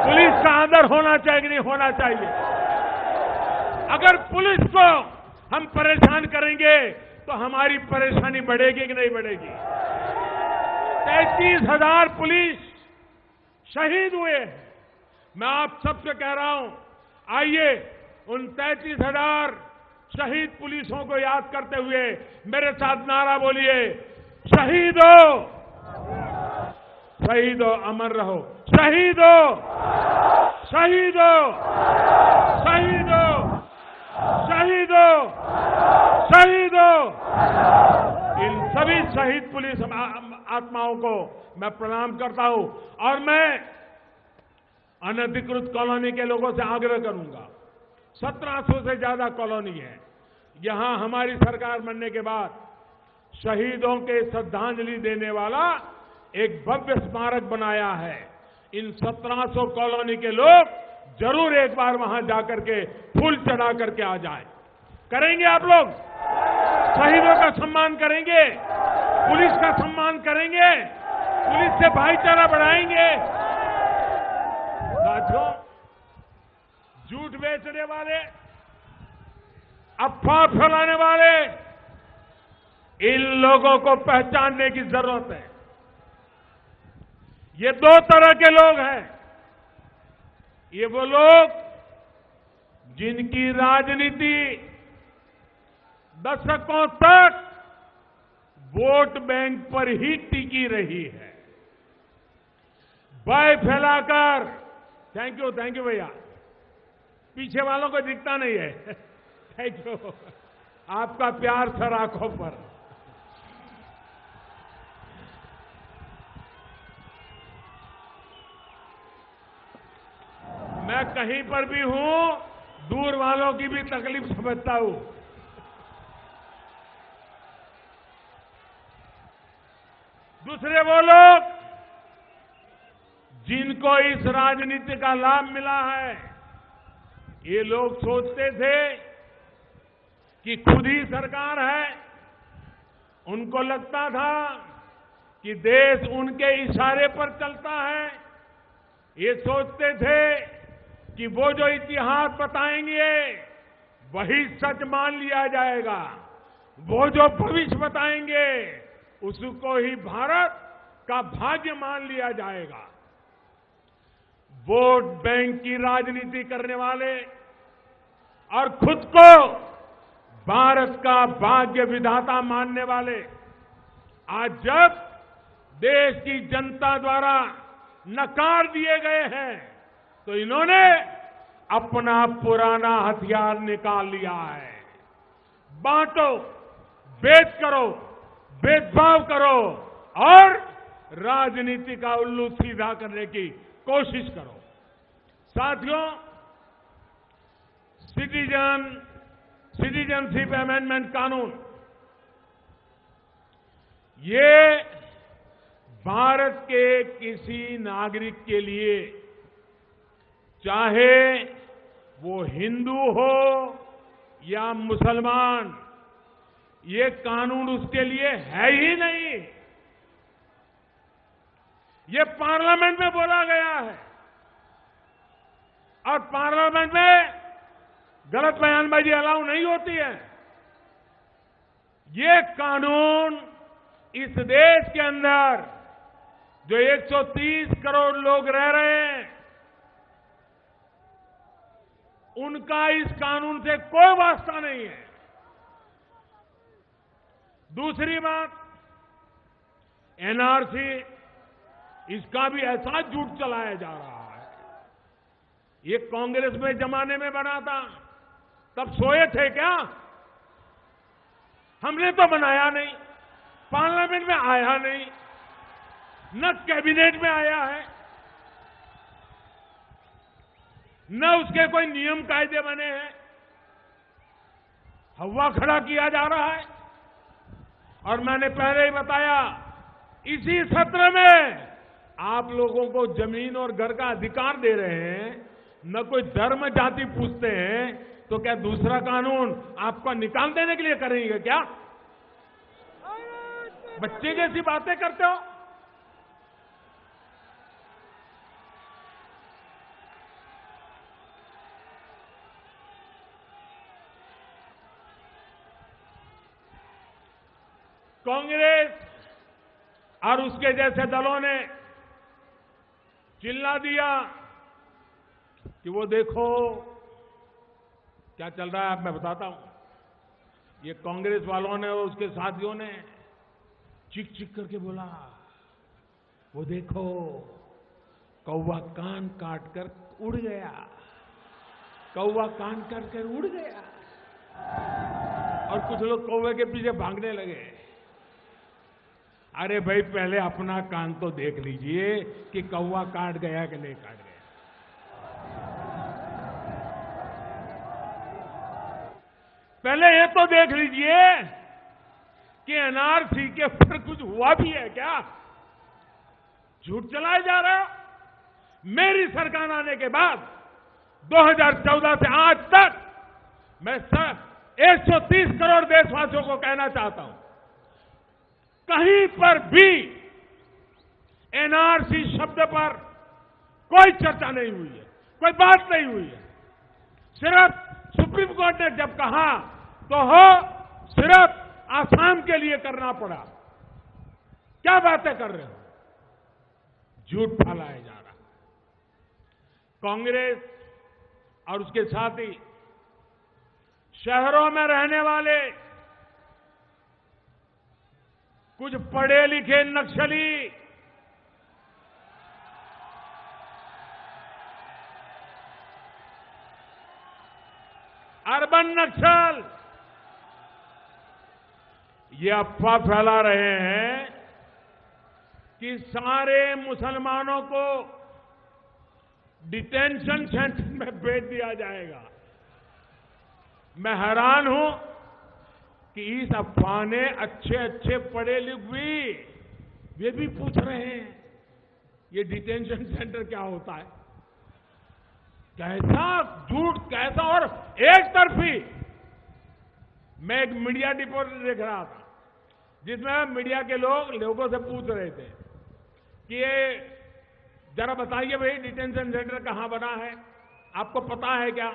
[SPEAKER 1] पुलिस का आदर होना चाहिए कि नहीं होना चाहिए? अगर पुलिस को हम परेशान करेंगे तो हमारी परेशानी बढ़ेगी कि नहीं बढ़ेगी? 33,000 पुलिस शहीद हुए। मैं आप सबसे कह रहा हूं, आइए उन 33,000 शहीद पुलिसों को याद करते हुए मेरे साथ नारा बोलिए, शहीद हो, शहीद हो, अमर रहो, शहीद हो, शहीद हो, शहीद हो, शहीद हो, शहीद हो। इन सभी शहीद पुलिस आत्माओं को मैं प्रणाम करता हूं और मैं अनधिकृत कॉलोनी के लोगों से आग्रह करूंगा। 1700 से ज्यादा कॉलोनी है। यहां हमारी सरकार बनने के बाद शहीदों के श्रद्धांजलि देने वाला एक भव्य स्मारक बनाया है। इन 1700 कॉलोनी के लोग जरूर एक बार वहां जाकर के फूल चढ़ा करके आ जाएं। करेंगे आप लोग? शहीदों का सम्मान करेंगे, पुलिस का सम्मान करेंगे, पुलिस से भाईचारा बढ़ाएंगे। साथियों, झूठ बेचने वाले, अफवाह फैलाने वाले, इन लोगों को पहचानने की जरूरत है। ये दो तरह के लोग हैं। ये वो लोग जिनकी राजनीति दशकों तक वोट बैंक पर ही टिकी रही है। भय फैलाकर, थैंक यू भैया, पीछे वालों को दिखता नहीं है। थैंक यू, आपका प्यार सर आंखों पर। मैं कहीं पर भी हूं, दूर वालों की भी तकलीफ समझता हूं। दूसरे वो लोग जिनको इस राजनीति का लाभ मिला है, ये लोग सोचते थे कि खुद ही सरकार है। उनको लगता था कि देश उनके इशारे पर चलता है। ये सोचते थे कि वो जो इतिहास बताएंगे वही सच मान लिया जाएगा, वो जो भविष्य बताएंगे उसको ही भारत का भाग्य मान लिया जाएगा। वोट बैंक की राजनीति करने वाले और खुद को भारत का भाग्य विधाता मानने वाले आज जब देश की जनता द्वारा नकार दिए गए हैं तो इन्होंने अपना पुराना हथियार निकाल लिया है। बांटो, भेद करो, भेदभाव करो और राजनीति का उल्लू सीधा करने की कोशिश करो। साथियों, सिटीजनशिप अमेंडमेंट कानून ये भारत के किसी नागरिक के लिए, चाहे वो हिंदू हो या मुसलमान, ये कानून उसके लिए है ही नहीं। ये पार्लियामेंट में बोला गया है और पार्लियामेंट में गलत बयानबाजी अलाउ नहीं होती है। ये कानून इस देश के अंदर जो 130 करोड़ लोग रह रहे हैं, उनका इस कानून से कोई वास्ता नहीं है। दूसरी बात, एनआरसी, इसका भी ऐसा झूठ चलाया जा रहा है। ये कांग्रेस में जमाने में बना था, तब सोए थे क्या? हमने तो बनाया नहीं, पार्लियामेंट में आया नहीं, न कैबिनेट में आया है, न उसके कोई नियम कायदे बने हैं। हवा खड़ा किया जा रहा है। और मैंने पहले ही बताया, इसी सत्र में आप लोगों को जमीन और घर का अधिकार दे रहे हैं, न कोई धर्म जाति पूछते हैं, तो क्या दूसरा कानून आपको निकाल देने के लिए करेंगे क्या? बच्चे जैसी बातें करते हो। कांग्रेस और उसके जैसे दलों ने चिल्ला दिया कि वो देखो क्या चल रहा है। मैं बताता हूं। ये कांग्रेस वालों ने और उसके साथियों ने चीख चीख करके बोला, वो देखो कौवा कान काट कर उड़ गया, कौवा कान काट कर उड़ गया। और कुछ लोग कौवे के पीछे भागने लगे। अरे भाई, पहले अपना कान तो देख लीजिए कि कौवा काट गया कि नहीं काट गया। पहले ये तो देख लीजिए कि एनआरसी के ऊपर कुछ हुआ भी है क्या? झूठ चलाए जा रहा है। मेरी सरकार आने के बाद 2014 से आज तक मैं 130 करोड़ देशवासियों को कहना चाहता हूं, कहीं पर भी एनआरसी शब्द पर कोई चर्चा नहीं हुई है, कोई बात नहीं हुई है। सिर्फ सुप्रीम कोर्ट ने जब कहा तो हो सिर्फ आसाम के लिए करना पड़ा। क्या बातें कर रहे हो? झूठ फैलाया जा रहा। कांग्रेस और उसके साथी शहरों में रहने वाले कुछ पढ़े लिखे नक्सली अर्बन नक्सल ये अफवाह फैला रहे हैं कि सारे मुसलमानों को डिटेंशन सेंटर में भेज दिया जाएगा। मैं हैरान हूं कि इस अफवाह ने अच्छे अच्छे पढ़े लिखे वे भी पूछ रहे हैं ये डिटेंशन सेंटर क्या होता है। कैसा झूठ, कैसा और एक तरफी। मैं एक मीडिया रिपोर्ट देख रहा था जिसमें मीडिया के लोगों से पूछ रहे थे कि ये जरा बताइए भाई डिटेंशन सेंटर कहां बना है, आपको पता है क्या?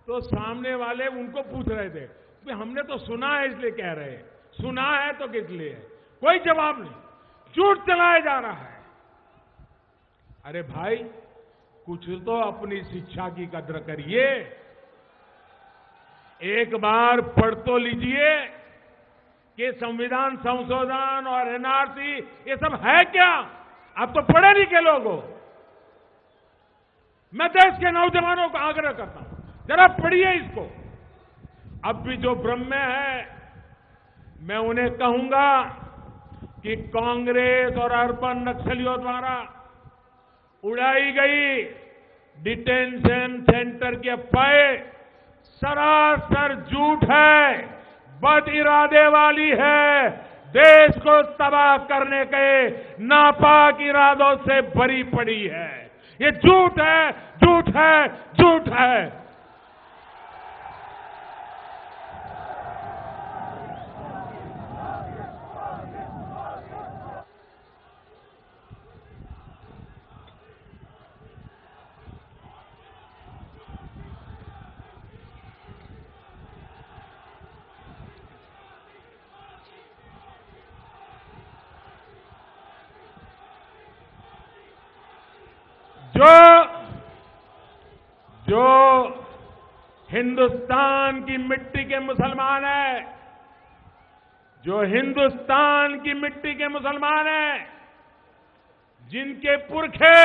[SPEAKER 1] तो सामने वाले उनको पूछ रहे थे कि हमने तो सुना है इसलिए कह रहे हैं, सुना है तो किस लिए? कोई जवाब नहीं, झूठ चलाया जा रहा है। अरे भाई, कुछ तो अपनी शिक्षा की कद्र करिए। एक बार पढ़ तो लीजिए कि संविधान संशोधन और एनआरसी ये सब है क्या? आप तो पढ़े लिखे लोग हो। मैं देश के नौजवानों को आग्रह करता हूं, जरा पढ़िए इसको। अब भी जो भ्रम में है, मैं उन्हें कहूंगा कि कांग्रेस और अर्बन नक्सलियों द्वारा उड़ाई गई डिटेंशन सेंटर की अफवाहें सरासर झूठ है, बद इरादे वाली है, देश को तबाह करने के नापाक इरादों से भरी पड़ी है। ये झूठ है, झूठ है, झूठ है। जो हिंदुस्तान की मिट्टी के मुसलमान है, जो हिंदुस्तान की मिट्टी के मुसलमान हैं, जिनके पुरखे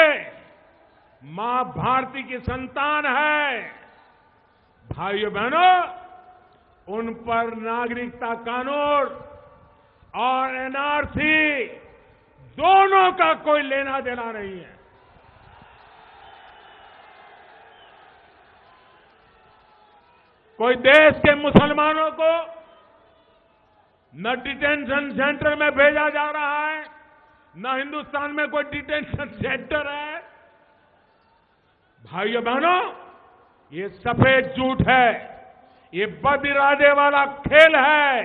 [SPEAKER 1] मां भारती की संतान है, भाइयों बहनों, उन पर नागरिकता कानून और एनआरसी दोनों का कोई लेना देना नहीं है। कोई देश के मुसलमानों को न डिटेंशन सेंटर में भेजा जा रहा है, ना हिंदुस्तान में कोई डिटेंशन सेंटर है। भाइयों बहनों, ये सफेद झूठ है, ये बद इरादे वाला खेल है,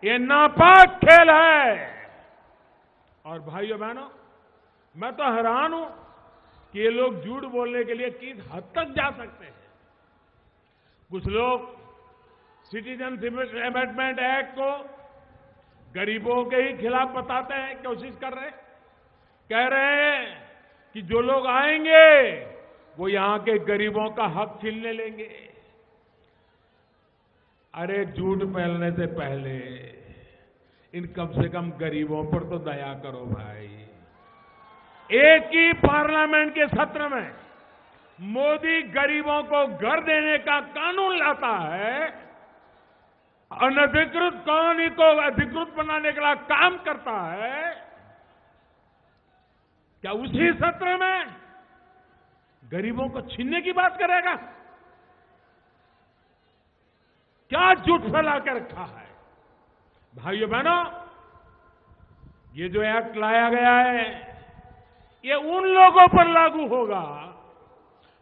[SPEAKER 1] ये नापाक खेल है। और भाइयों बहनों, मैं तो हैरान हूं कि ये लोग झूठ बोलने के लिए किस हद तक जा सकते हैं। कुछ लोग सिटीजनशिप अमेंडमेंट एक्ट को गरीबों के ही खिलाफ बताते हैं, कोशिश कर रहे हैं, कह रहे हैं कि जो लोग आएंगे वो यहां के गरीबों का हक छीनने लेंगे। अरे झूठ फैलने से पहले इन कम से कम गरीबों पर तो दया करो भाई। एक ही पार्लियामेंट के सत्र में मोदी गरीबों को घर देने का कानून लाता है, अनधिकृत कॉलोनी को अधिकृत बनाने के लिए काम करता है। क्या उसी सत्र में गरीबों को छीनने की बात करेगा? क्या झूठ फैला के रखा है। भाइयों बहनों, ये जो एक्ट लाया गया है, ये उन लोगों पर लागू होगा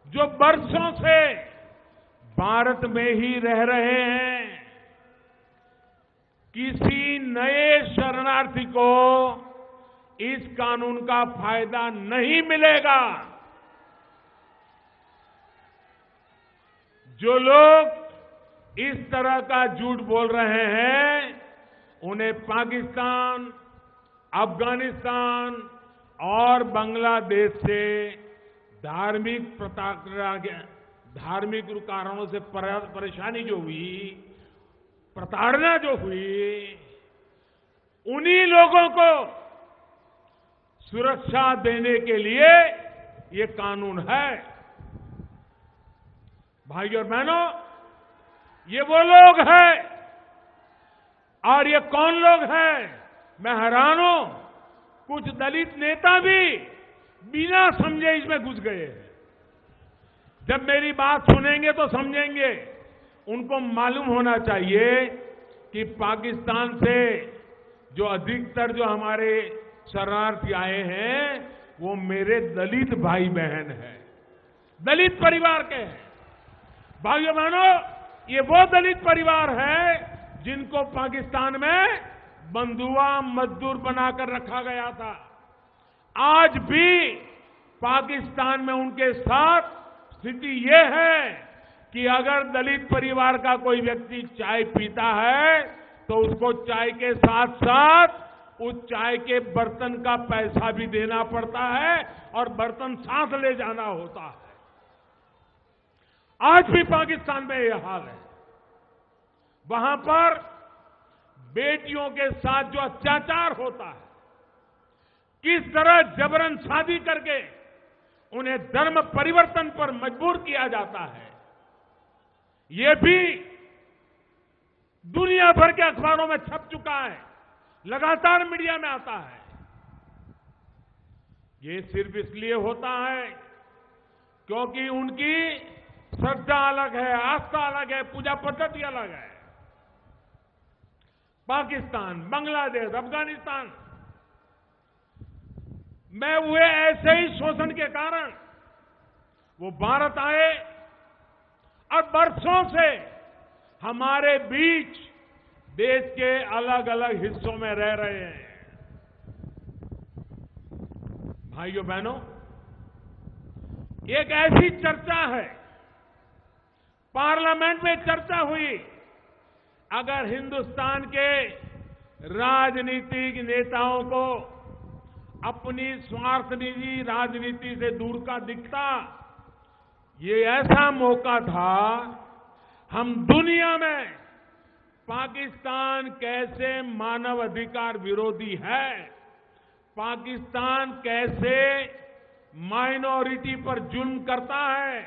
[SPEAKER 1] जो बरसों से भारत में ही रह रहे हैं। किसी नए शरणार्थी को इस कानून का फायदा नहीं मिलेगा। जो लोग इस तरह का झूठ बोल रहे हैं, उन्हें पाकिस्तान, अफगानिस्तान और बांग्लादेश से धार्मिक कारणों से परेशानी जो हुई, प्रताड़ना जो हुई, उन्हीं लोगों को सुरक्षा देने के लिए ये कानून है। भाइयों और बहनों, ये वो लोग हैं। और ये कौन लोग हैं? मैं हैरान हूं, कुछ दलित नेता भी बिना समझे इसमें घुस गए हैं। जब मेरी बात सुनेंगे तो समझेंगे। उनको मालूम होना चाहिए कि पाकिस्तान से जो अधिकतर जो हमारे शरणार्थी आए हैं, वो मेरे दलित भाई बहन हैं, दलित परिवार के हैं। भाइयों बहनों, ये वो दलित परिवार है जिनको पाकिस्तान में बंधुआ मजदूर बनाकर रखा गया था। आज भी पाकिस्तान में उनके साथ स्थिति ये है कि अगर दलित परिवार का कोई व्यक्ति चाय पीता है तो उसको चाय के साथ साथ उस चाय के बर्तन का पैसा भी देना पड़ता है और बर्तन साथ ले जाना होता है। आज भी पाकिस्तान में यह हाल है। वहां पर बेटियों के साथ जो अत्याचार होता है, किस तरह जबरन शादी करके उन्हें धर्म परिवर्तन पर मजबूर किया जाता है, ये भी दुनिया भर के अखबारों में छप चुका है, लगातार मीडिया में आता है। ये सिर्फ इसलिए होता है क्योंकि उनकी श्रद्धा अलग है, आस्था अलग है, पूजा पद्धति अलग है। पाकिस्तान, बांग्लादेश, अफगानिस्तान में हुए ऐसे ही शोषण के कारण वो भारत आए और बरसों से हमारे बीच देश के अलग अलग हिस्सों में रह रहे हैं। भाइयों बहनों, एक ऐसी चर्चा है, पार्लियामेंट में चर्चा हुई, अगर हिंदुस्तान के राजनीतिक नेताओं को अपनी स्वार्थनिजी राजनीति से दूर का दिखता, ये ऐसा मौका था हम दुनिया में पाकिस्तान कैसे मानव अधिकार विरोधी है, पाकिस्तान कैसे माइनॉरिटी पर जुल्म करता है,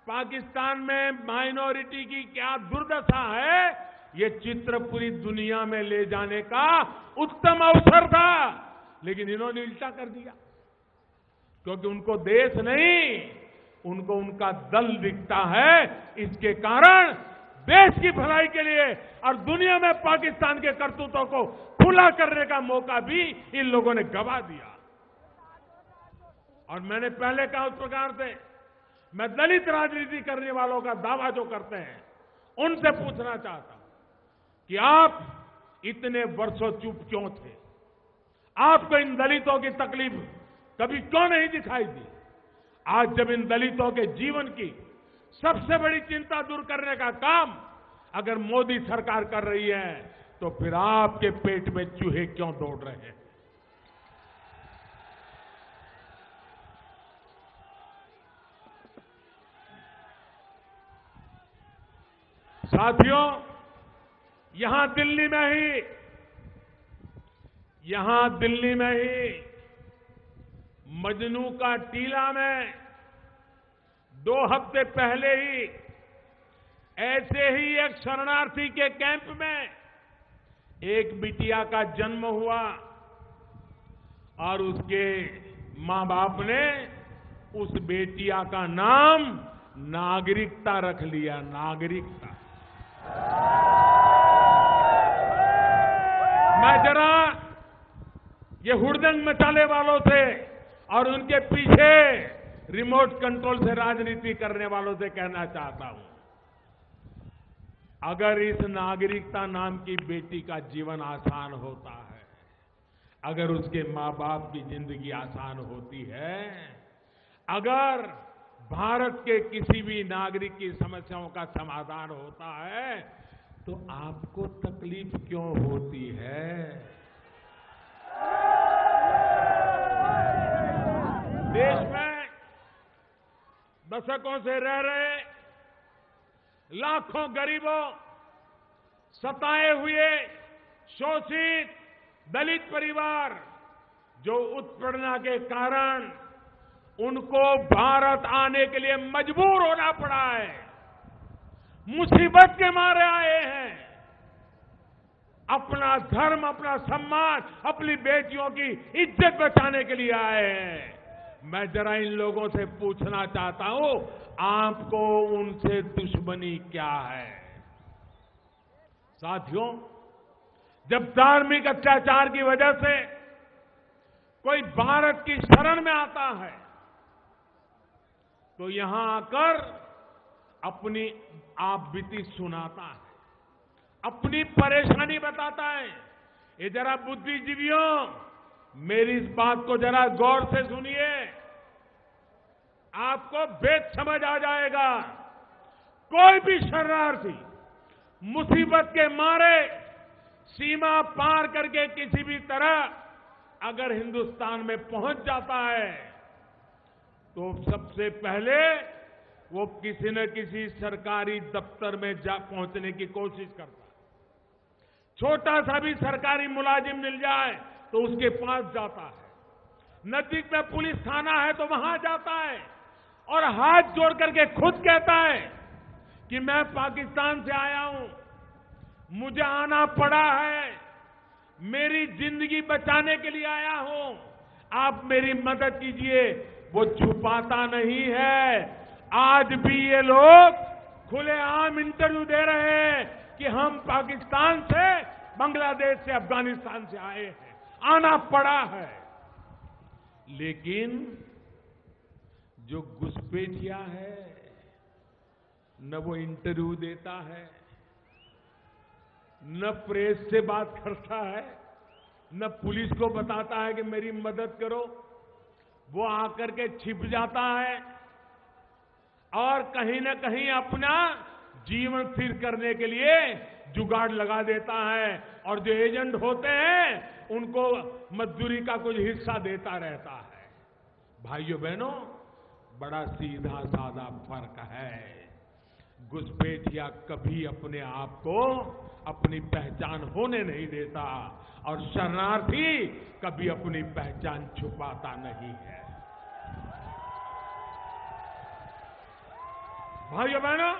[SPEAKER 1] पाकिस्तान में माइनॉरिटी की क्या दुर्दशा है, ये चित्र पूरी दुनिया में ले जाने का उत्तम अवसर था। लेकिन इन्होंने उल्टा कर दिया, क्योंकि उनको देश नहीं, उनको उनका दल दिखता है। इसके कारण देश की भलाई के लिए और दुनिया में पाकिस्तान के करतूतों को खुला करने का मौका भी इन लोगों ने गवा दिया। और मैंने पहले कहा उस प्रकार से मैं दलित राजनीति करने वालों का दावा जो करते हैं उनसे पूछना चाहता हूं कि आप इतने वर्षों चुप क्यों थे? आपको इन दलितों की तकलीफ कभी क्यों नहीं दिखाई दी? आज जब इन दलितों के जीवन की सबसे बड़ी चिंता दूर करने का काम अगर मोदी सरकार कर रही है तो फिर आपके पेट में चूहे क्यों दौड़ रहे हैं? साथियों, यहां दिल्ली में ही मजनू का टीला में 2 हफ्ते पहले ही ऐसे ही एक शरणार्थी के कैंप में एक बिटिया का जन्म हुआ और उसके मां बाप ने उस बेटिया का नाम नागरिकता रख लिया। नागरिकता। मैं जरा ये हुड़दंग मचाने वालों से और उनके पीछे रिमोट कंट्रोल से राजनीति करने वालों से कहना चाहता हूं, अगर इस नागरिकता नाम की बेटी का जीवन आसान होता है, अगर उसके मां बाप की जिंदगी आसान होती है, अगर भारत के किसी भी नागरिक की समस्याओं का समाधान होता है, तो आपको तकलीफ क्यों होती है? देश में दशकों से रह रहे लाखों गरीबों, सताए हुए शोषित दलित परिवार जो उत्पीड़न के कारण उनको भारत आने के लिए मजबूर होना पड़ा है, मुसीबत के मारे आए हैं, अपना धर्म, अपना सम्मान, अपनी बेटियों की इज्जत बचाने के लिए आए हैं। मैं जरा इन लोगों से पूछना चाहता हूं, आपको उनसे दुश्मनी क्या है? साथियों, जब धार्मिक अत्याचार की वजह से कोई भारत की शरण में आता है तो यहां आकर अपनी आप बीती सुनाता है, अपनी परेशानी बताता है। ये जरा बुद्धिजीवियों, मेरी इस बात को जरा गौर से सुनिए, आपको भेद समझ आ जाएगा। कोई भी शरणार्थी मुसीबत के मारे सीमा पार करके किसी भी तरह अगर हिंदुस्तान में पहुंच जाता है तो सबसे पहले वो किसी न किसी सरकारी दफ्तर में जा पहुंचने की कोशिश करता है। छोटा सा भी सरकारी मुलाजिम मिल जाए तो उसके पास जाता है। नजदीक में पुलिस थाना है तो वहां जाता है और हाथ जोड़ करके खुद कहता है कि मैं पाकिस्तान से आया हूं, मुझे आना पड़ा है, मेरी जिंदगी बचाने के लिए आया हूं, आप मेरी मदद कीजिए। वो छुपाता नहीं है। आज भी ये लोग खुलेआम इंटरव्यू दे रहे हैं कि हम पाकिस्तान से, बांग्लादेश से, अफगानिस्तान से आए हैं, आना पड़ा है। लेकिन जो घुसपैठिया है, न वो इंटरव्यू देता है, न प्रेस से बात करता है, न पुलिस को बताता है कि मेरी मदद करो। वो आकर के छिप जाता है और कहीं न कहीं अपना जीवन स्थिर करने के लिए जुगाड़ लगा देता है और जो एजेंट होते हैं उनको मजदूरी का कुछ हिस्सा देता रहता है। भाइयों बहनों, बड़ा सीधा साधा फर्क है। घुसपैठिया कभी अपने आप को अपनी पहचान होने नहीं देता और शरणार्थी कभी अपनी पहचान छुपाता नहीं है। भाइयों बहनों,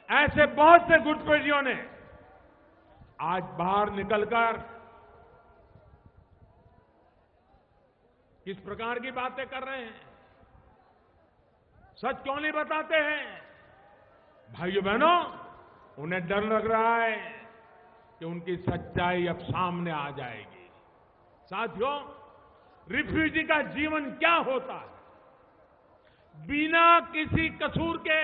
[SPEAKER 1] ऐसे बहुत से घुसपैठियों ने आज बाहर निकलकर किस प्रकार की बातें कर रहे हैं, सच क्यों नहीं बताते हैं? भाइयों बहनों, उन्हें डर लग रहा है कि उनकी सच्चाई अब सामने आ जाएगी। साथियों, रिफ्यूजी का जीवन क्या होता है? बिना किसी कसूर के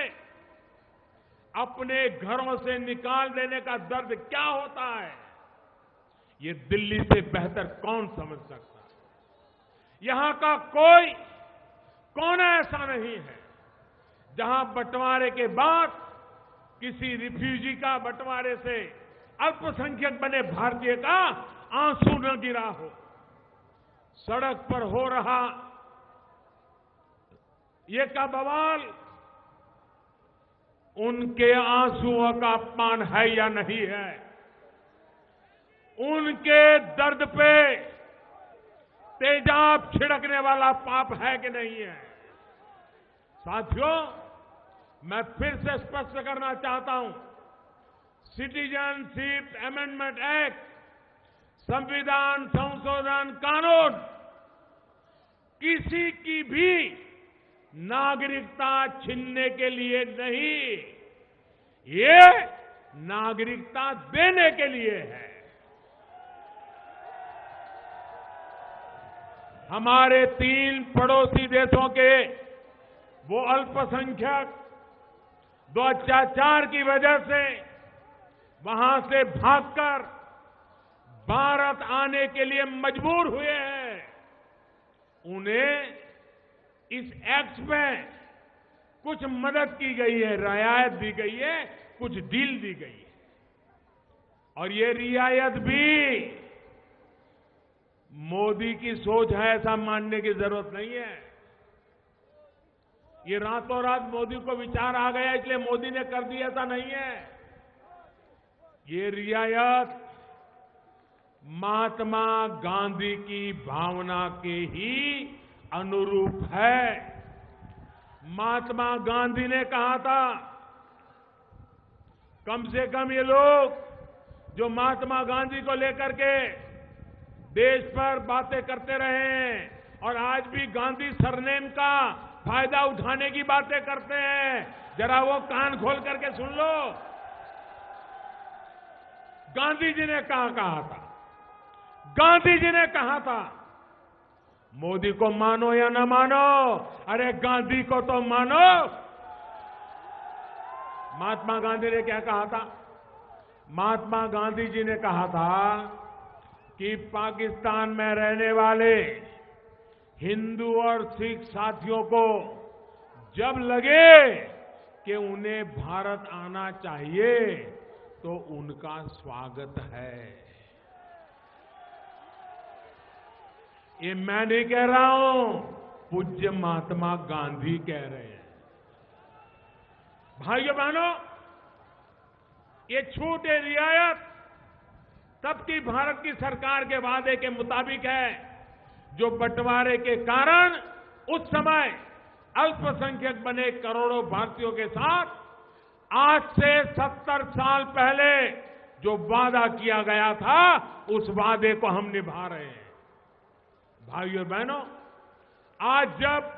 [SPEAKER 1] अपने घरों से निकाल देने का दर्द क्या होता है, ये दिल्ली से बेहतर कौन समझ सकता है? यहां का कोई कोना ऐसा नहीं है जहां बंटवारे के बाद किसी रिफ्यूजी का बंटवारे से अल्पसंख्यक बने भारतीय का आंसू न गिरा हो। सड़क पर हो रहा ये का बवाल उनके आंसुओं का अपमान है या नहीं है? उनके दर्द पे तेजाब छिड़कने वाला पाप है कि नहीं है? साथियों, मैं फिर से स्पष्ट करना चाहता हूं, सिटीजनशिप अमेंडमेंट एक्ट, संविधान संशोधन कानून किसी की भी नागरिकता छीनने के लिए नहीं, ये नागरिकता देने के लिए है। हमारे 3 पड़ोसी देशों के वो अल्पसंख्यक जो अत्याचार की वजह से वहां से भागकर भारत आने के लिए मजबूर हुए हैं, उन्हें इस एक्ट में कुछ मदद की गई है, रियायत दी गई है, कुछ डील दी गई है। और ये रियायत भी मोदी की सोच है ऐसा मानने की जरूरत नहीं है। ये रातों रात मोदी को विचार आ गया इसलिए मोदी ने कर दिया, ऐसा नहीं है। ये रियायत महात्मा गांधी की भावना के ही अनुरूप है। महात्मा गांधी ने कहा था, कम से कम ये लोग जो महात्मा गांधी को लेकर के देश पर बातें करते रहे हैं और आज भी गांधी सरनेम का फायदा उठाने की बातें करते हैं, जरा वो कान खोल करके सुन लो। गांधी जी ने कहा था, गांधी जी ने कहा था, मोदी को मानो या ना मानो, अरे गांधी को तो मानो। महात्मा गांधी ने क्या कहा था? महात्मा गांधी जी ने कहा था कि पाकिस्तान में रहने वाले हिंदू और सिख साथियों को जब लगे कि उन्हें भारत आना चाहिए तो उनका स्वागत है। ये मैं नहीं कह रहा हूं, पूज्य महात्मा गांधी कह रहे हैं। भाइयों बहनों, ये छूट, ये रियायत तब की भारत की सरकार के वादे के मुताबिक है जो बंटवारे के कारण उस समय अल्पसंख्यक बने करोड़ों भारतीयों के साथ आज से 70 साल पहले जो वादा किया गया था, उस वादे को हम निभा रहे हैं। भाइयों बहनों, आज जब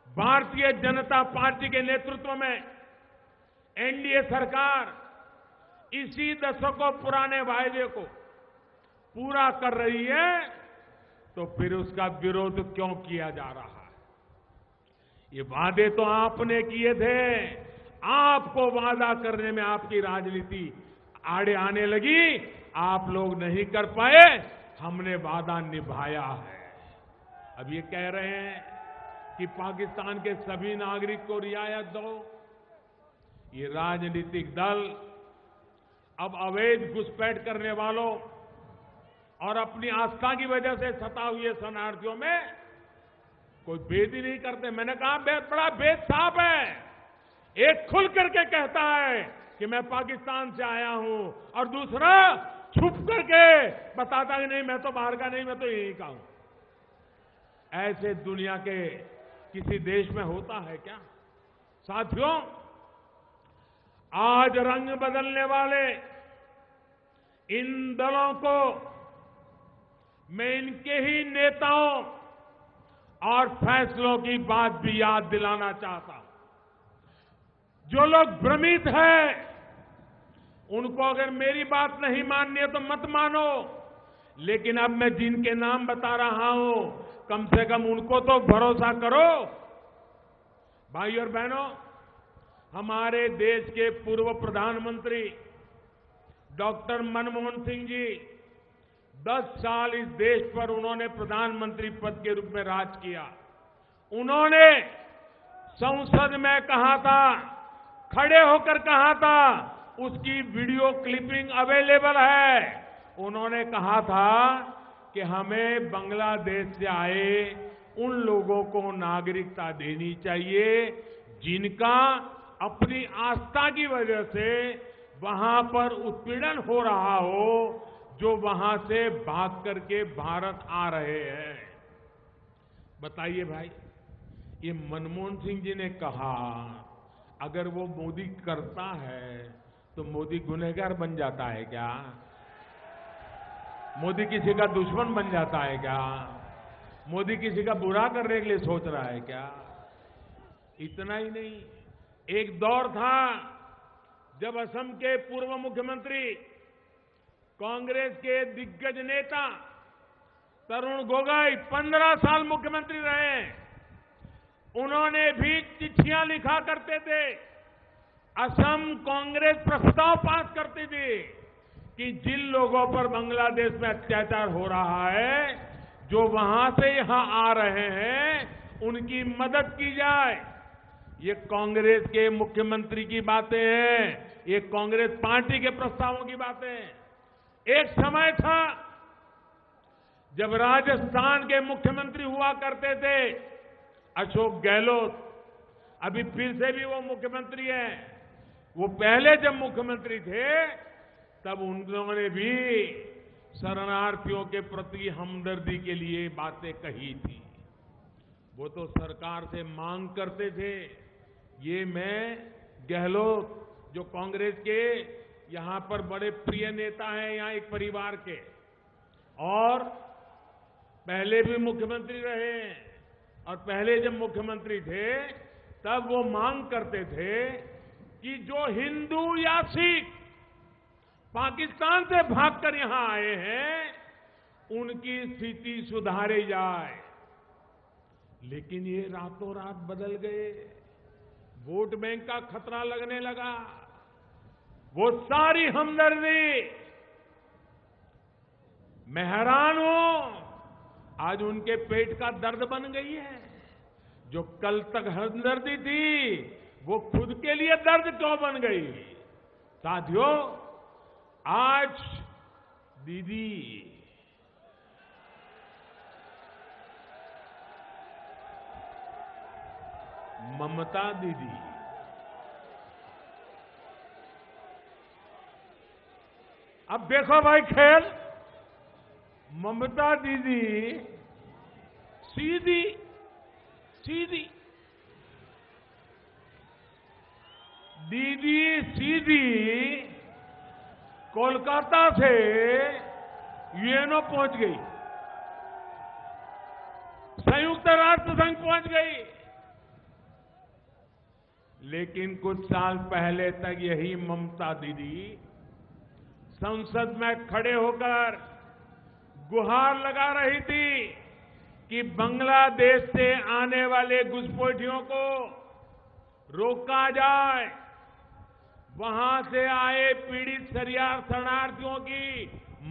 [SPEAKER 1] भारतीय जनता पार्टी के नेतृत्व में एनडीए सरकार इसी दशकों पुराने वायदे को पूरा कर रही है, तो फिर उसका विरोध क्यों किया जा रहा है? ये वादे तो आपने किए थे, आपको वादा करने में आपकी राजनीति आड़े आने लगी, आप लोग नहीं कर पाए, हमने वादा निभाया है। अब ये कह रहे हैं कि पाकिस्तान के सभी नागरिक को रियायत दो। ये राजनीतिक दल अब अवैध घुसपैठ करने वालों और अपनी आस्था की वजह से सता हुए शरणार्थियों में कोई भेद ही नहीं करते। मैंने कहा बड़ा भेद साफ है। एक खुल करके कहता है कि मैं पाकिस्तान से आया हूं और दूसरा छुप करके बताता कि नहीं मैं तो बाहर का नहीं, मैं तो यहीं का हूं। ऐसे दुनिया के किसी देश में होता है क्या? साथियों, आज रंग बदलने वाले इन दलों को मैं इनके ही नेताओं और फैसलों की बात भी याद दिलाना चाहता हूं। जो लोग भ्रमित हैं, उनको अगर मेरी बात नहीं माननी है तो मत मानो, लेकिन अब मैं जिनके नाम बता रहा हूं कम से कम उनको तो भरोसा करो। भाई और बहनों, हमारे देश के पूर्व प्रधानमंत्री डॉक्टर मनमोहन सिंह जी 10 साल इस देश पर उन्होंने प्रधानमंत्री पद के रूप में राज किया। उन्होंने संसद में कहा था, खड़े होकर कहा था, उसकी वीडियो क्लिपिंग अवेलेबल है। उन्होंने कहा था कि हमें बांग्लादेश से आए उन लोगों को नागरिकता देनी चाहिए जिनका अपनी आस्था की वजह से वहां पर उत्पीड़न हो रहा हो, जो वहां से भाग करके भारत आ रहे हैं। बताइए भाई, ये मनमोहन सिंह जी ने कहा, अगर वो मोदी करता है तो मोदी गुनहगार बन जाता है क्या? मोदी किसी का दुश्मन बन जाता है क्या? मोदी किसी का बुरा करने के लिए सोच रहा है क्या? इतना ही नहीं, एक दौर था जब असम के पूर्व मुख्यमंत्री, कांग्रेस के दिग्गज नेता तरुण गोगोई 15 साल मुख्यमंत्री रहे। उन्होंने भी चिट्ठियां लिखा करते थे, असम कांग्रेस प्रस्ताव पास करती थी कि जिन लोगों पर बांग्लादेश में अत्याचार हो रहा है, जो वहां से यहां आ रहे हैं, उनकी मदद की जाए। ये कांग्रेस के मुख्यमंत्री की बातें हैं, ये कांग्रेस पार्टी के प्रस्तावों की बातें हैं। एक समय था जब राजस्थान के मुख्यमंत्री हुआ करते थे अशोक गहलोत, अभी फिर से भी वो मुख्यमंत्री हैं। वो पहले जब मुख्यमंत्री थे तब उन्होंने भी शरणार्थियों के प्रति हमदर्दी के लिए बातें कही थी। वो तो सरकार से मांग करते थे। ये मैं गहलोत, जो कांग्रेस के यहां पर बड़े प्रिय नेता हैं, यहां एक परिवार के, और पहले भी मुख्यमंत्री रहे, और पहले जब मुख्यमंत्री थे तब वो मांग करते थे कि जो हिंदू या सिख पाकिस्तान से भागकर यहां आए हैं उनकी स्थिति सुधारी जाए। लेकिन ये रातों रात बदल गए। वोट बैंक का खतरा लगने लगा। वो सारी हमदर्दी, मैं हैरान हूं, आज उनके पेट का दर्द बन गई है। जो कल तक हमदर्दी थी वो खुद के लिए दर्द क्यों बन गई? साथियों, आज दीदी ममता दीदी अब देखो भाई खेल, ममता दीदी सीधी कोलकाता से यूएनओ पहुंच गई, संयुक्त राष्ट्र संघ पहुंच गई। लेकिन कुछ साल पहले तक यही ममता दीदी संसद में खड़े होकर गुहार लगा रही थी कि बांग्लादेश से आने वाले घुसपैठियों को रोका जाए, वहां से आए पीड़ित शरणार्थियों की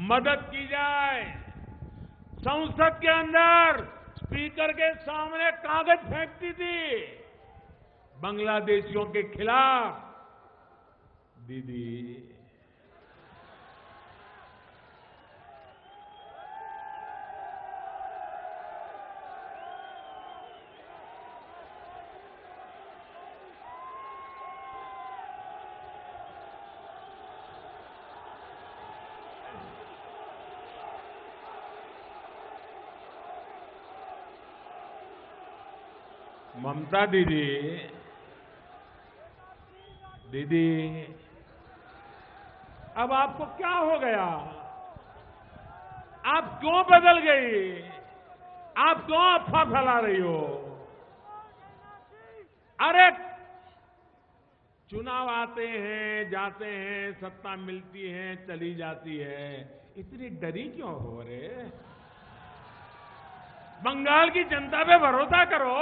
[SPEAKER 1] मदद की जाए। संसद के अंदर स्पीकर के सामने कागज फेंकती थी बांग्लादेशियों के खिलाफ। दीदी ममता दीदी अब आपको क्या हो गया? आप क्यों बदल गई? आप क्यों अफवाह फैला रही हो? अरे चुनाव आते हैं, जाते हैं, सत्ता मिलती है, चली जाती है, इतनी डरी क्यों हो रे? बंगाल की जनता पे भरोसा करो।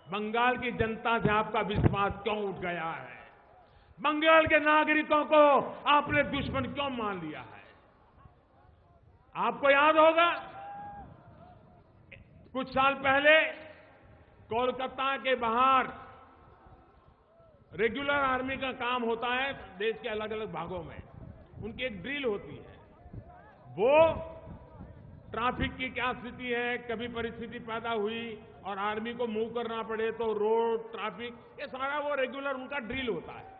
[SPEAKER 1] बंगाल की जनता से आपका विश्वास क्यों उठ गया है? बंगाल के नागरिकों को आपने दुश्मन क्यों मान लिया है? आपको याद होगा, कुछ साल पहले कोलकाता के बाहर रेगुलर आर्मी का काम होता है देश के अलग अलग भागों में, उनकी एक ड्रिल होती है। वो ट्रैफिक की क्या स्थिति है, कभी परिस्थिति पैदा हुई और आर्मी को मूव करना पड़े तो रोड ट्रैफिक, ये सारा वो रेगुलर उनका ड्रिल होता है।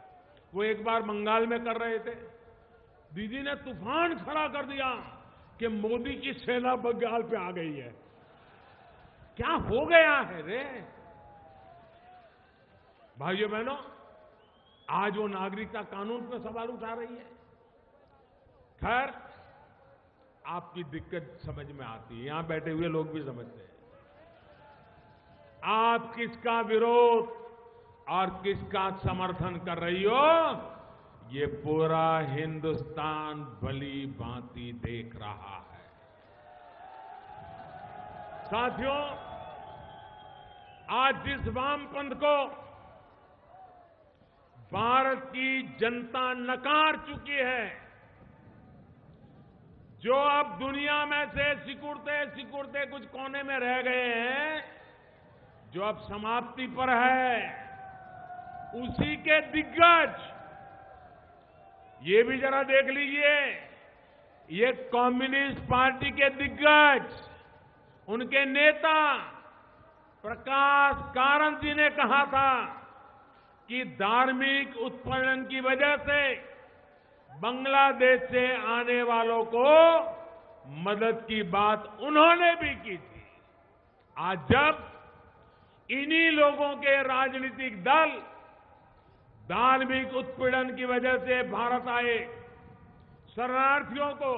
[SPEAKER 1] वो एक बार बंगाल में कर रहे थे, दीदी ने तूफान खड़ा कर दिया कि मोदी की सेना बंगाल पे आ गई है। क्या हो गया है रे? भाइयों बहनों, आज वो नागरिकता कानून पर सवाल उठा रही है। खैर, आपकी दिक्कत समझ में आती है, यहां बैठे हुए लोग भी समझते हैं। आप किसका विरोध और किसका समर्थन कर रही हो, ये पूरा हिंदुस्तान भली भांति देख रहा है। साथियों, आज जिस वामपंथ को भारत की जनता नकार चुकी है, जो अब दुनिया में से सिकुड़ते सिकुड़ते कुछ कोने में रह गए हैं, जो अब समाप्ति पर है, उसी के दिग्गज, ये भी जरा देख लीजिए, ये कम्युनिस्ट पार्टी के दिग्गज, उनके नेता प्रकाश कारंत जी ने कहा था कि धार्मिक उत्पीड़न की वजह से बांग्लादेश से आने वालों को मदद की बात उन्होंने भी की थी। आज जब इन्हीं लोगों के राजनीतिक दल धार्मिक उत्पीड़न की वजह से भारत आए शरणार्थियों को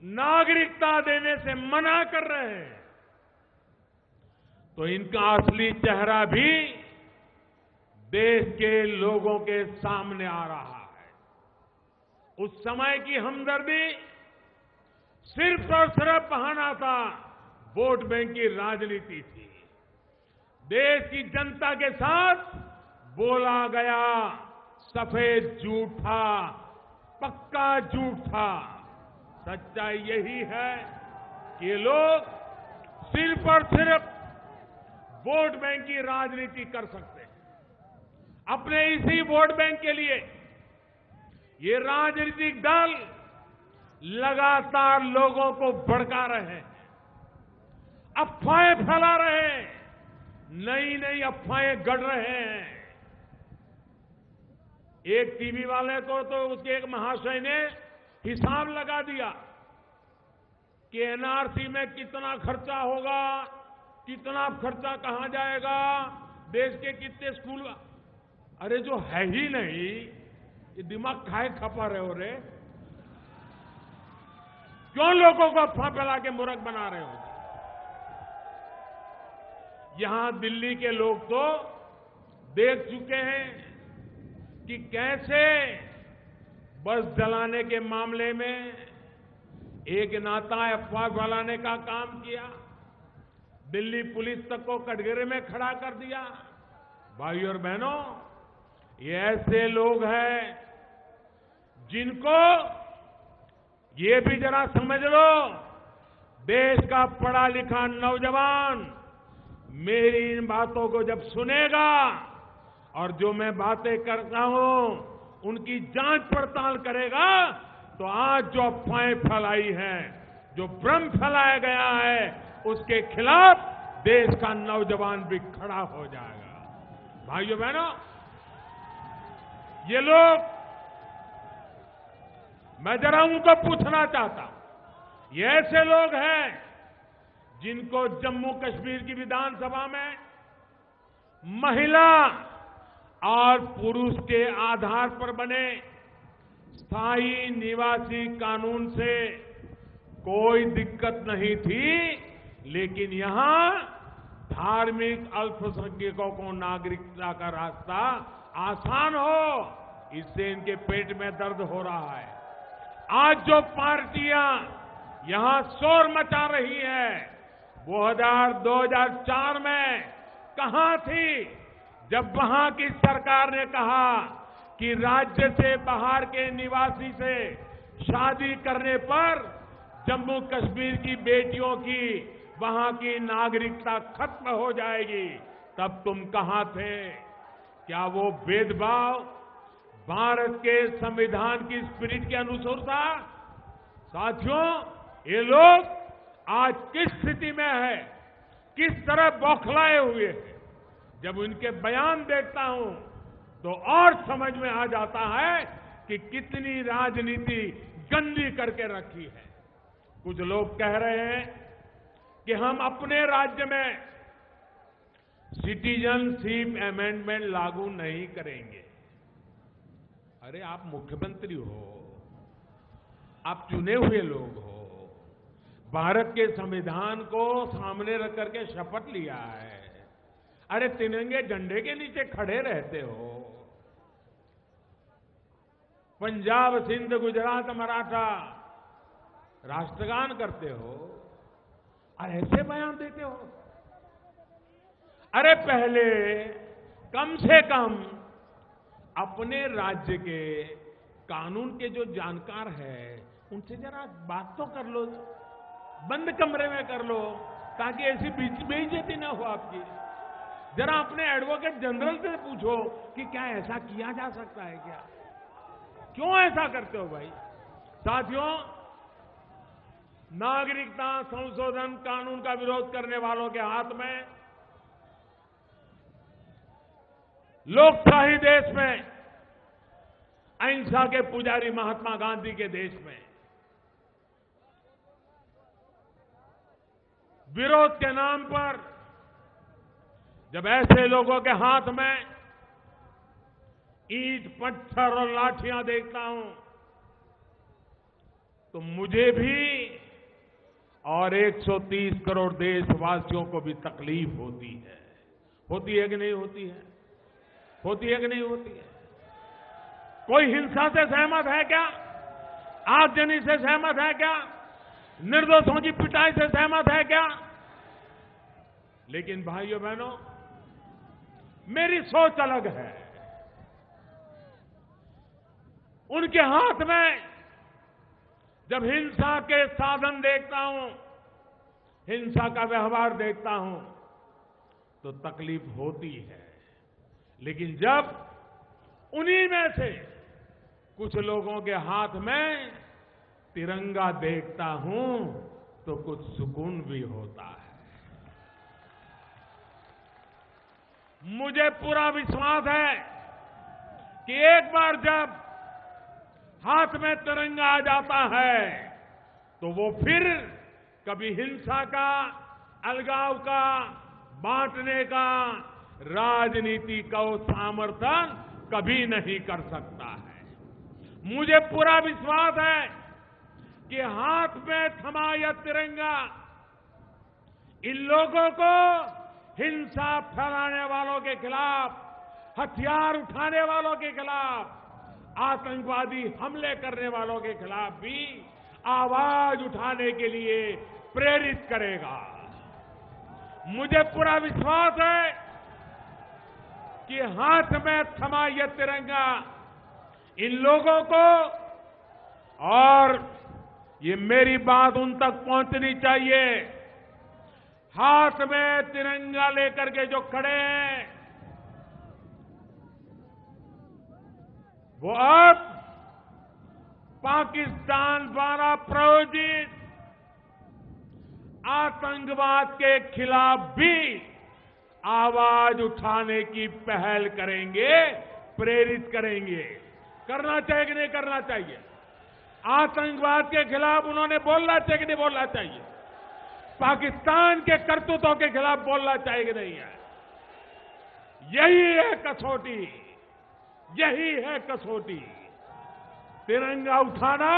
[SPEAKER 1] नागरिकता देने से मना कर रहे हैं, तो इनका असली चेहरा भी देश के लोगों के सामने आ रहा है। उस समय की हमदर्दी सिर्फ और सिर्फ बहाना था, वोट बैंक की राजनीति थी। देश की जनता के साथ बोला गया सफेद झूठ था, पक्का झूठ था। सच्चाई यही है कि ये लोग सिर्फ और सिर्फ वोट बैंक की राजनीति कर सकते हैं। अपने इसी वोट बैंक के लिए ये राजनीतिक दल लगातार लोगों को भड़का रहे हैं, अफवाहें फैला रहे हैं, नई नई अफवाहें गढ़ रहे हैं। एक टीवी वाले को तो उसके एक महाशय ने हिसाब लगा दिया कि एनआरसी में कितना खर्चा होगा, कितना खर्चा कहां जाएगा, देश के कितने स्कूल। अरे जो है ही नहीं, ये दिमाग खाए खपा रहे हो रे? क्यों लोगों को अफवाह फैला के मूर्ख बना रहे हो? यहां दिल्ली के लोग तो देख चुके हैं कि कैसे बस जलाने के मामले में एक नाता अफवाह फैलाने का काम किया, दिल्ली पुलिस तक को कटघरे में खड़ा कर दिया। भाइयों और बहनों, ये ऐसे लोग हैं जिनको ये भी जरा समझ लो, देश का पढ़ा लिखा नौजवान मेरी इन बातों को जब सुनेगा और जो मैं बातें करता हूं उनकी जांच पड़ताल करेगा, तो आज जो अफवाहें फैलाई हैं, जो भ्रम फैलाया गया है, उसके खिलाफ देश का नौजवान भी खड़ा हो जाएगा। भाइयों बहनों, ये लोग, मैं जरा उनको पूछना चाहता हूं, ये ऐसे लोग हैं जिनको जम्मू कश्मीर की विधानसभा में महिला और पुरुष के आधार पर बने स्थायी निवासी कानून से कोई दिक्कत नहीं थी, लेकिन यहां धार्मिक अल्पसंख्यकों को नागरिकता का रास्ता आसान हो, इससे इनके पेट में दर्द हो रहा है। आज जो पार्टियां यहां शोर मचा रही है, वो 2004 में कहां थी जब वहां की सरकार ने कहा कि राज्य से बाहर के निवासी से शादी करने पर जम्मू कश्मीर की बेटियों की वहां की नागरिकता खत्म हो जाएगी। तब तुम कहां थे? क्या वो भेदभाव भारत के संविधान की स्पिरिट के अनुसार था? साथियों, ये लोग आज किस स्थिति में है, किस तरह बौखलाए हुए हैं, जब उनके बयान देखता हूं तो और समझ में आ जाता है कि कितनी राजनीति गंदी करके रखी है। कुछ लोग कह रहे हैं कि हम अपने राज्य में सिटीजनशिप अमेंडमेंट लागू नहीं करेंगे। अरे आप मुख्यमंत्री हो, आप चुने हुए लोग हो, भारत के संविधान को सामने रख करके शपथ लिया है। अरे तिरंगे झंडे के नीचे खड़े रहते हो, पंजाब, सिंध, गुजरात, मराठा राष्ट्रगान करते हो और ऐसे बयान देते हो। अरे पहले कम से कम अपने राज्य के कानून के जो जानकार है उनसे जरा बात तो कर लो, बंद कमरे में कर लो, ताकि ऐसी बेइज्जती ना हो आपकी। जरा अपने एडवोकेट जनरल से पूछो कि क्या ऐसा किया जा सकता है क्या? क्यों ऐसा करते हो भाई? साथियों, नागरिकता संशोधन कानून का विरोध करने वालों के हाथ में लोकशाही देश में, अहिंसा के पुजारी महात्मा गांधी के देश में विरोध के नाम पर जब ऐसे लोगों के हाथ में ईंट, पत्थर और लाठियां देखता हूं तो मुझे भी और 130 करोड़ देशवासियों को भी तकलीफ होती है। होती है कि नहीं होती है? होती है कि नहीं होती है? कोई हिंसा से सहमत है क्या? आगजनी से सहमत है क्या? निर्दोषों की पिटाई से सहमत है क्या? लेकिन भाइयों बहनों, मेरी सोच अलग है। उनके हाथ में जब हिंसा के साधन देखता हूं, हिंसा का व्यवहार देखता हूं तो तकलीफ होती है। लेकिन जब उन्हीं में से कुछ लोगों के हाथ में तिरंगा देखता हूं तो कुछ सुकून भी होता है। मुझे पूरा विश्वास है कि एक बार जब हाथ में तिरंगा आ जाता है तो वो फिर कभी हिंसा का, अलगाव का, बांटने का, राजनीति का समर्थन कभी नहीं कर सकता है। मुझे पूरा विश्वास है कि हाथ में थमा यह तिरंगा इन लोगों को हिंसा फैलाने वालों के खिलाफ, हथियार उठाने वालों के खिलाफ, आतंकवादी हमले करने वालों के खिलाफ भी आवाज उठाने के लिए प्रेरित करेगा। मुझे पूरा विश्वास है कि हाथ में थमा यह तिरंगा इन लोगों को, और ये मेरी बात उन तक पहुंचनी चाहिए, हाथ में तिरंगा लेकर के जो खड़े हैं वो अब पाकिस्तान द्वारा प्रायोजित आतंकवाद के खिलाफ भी आवाज उठाने की पहल करेंगे, प्रेरित करेंगे। करना चाहिए कि नहीं करना चाहिए? आतंकवाद के खिलाफ उन्होंने बोलना चाहिए कि नहीं बोलना चाहिए? पाकिस्तान के करतूतों के खिलाफ बोलना चाहिए कि नहीं है? यही है कसौटी, यही है कसौटी। तिरंगा उठाना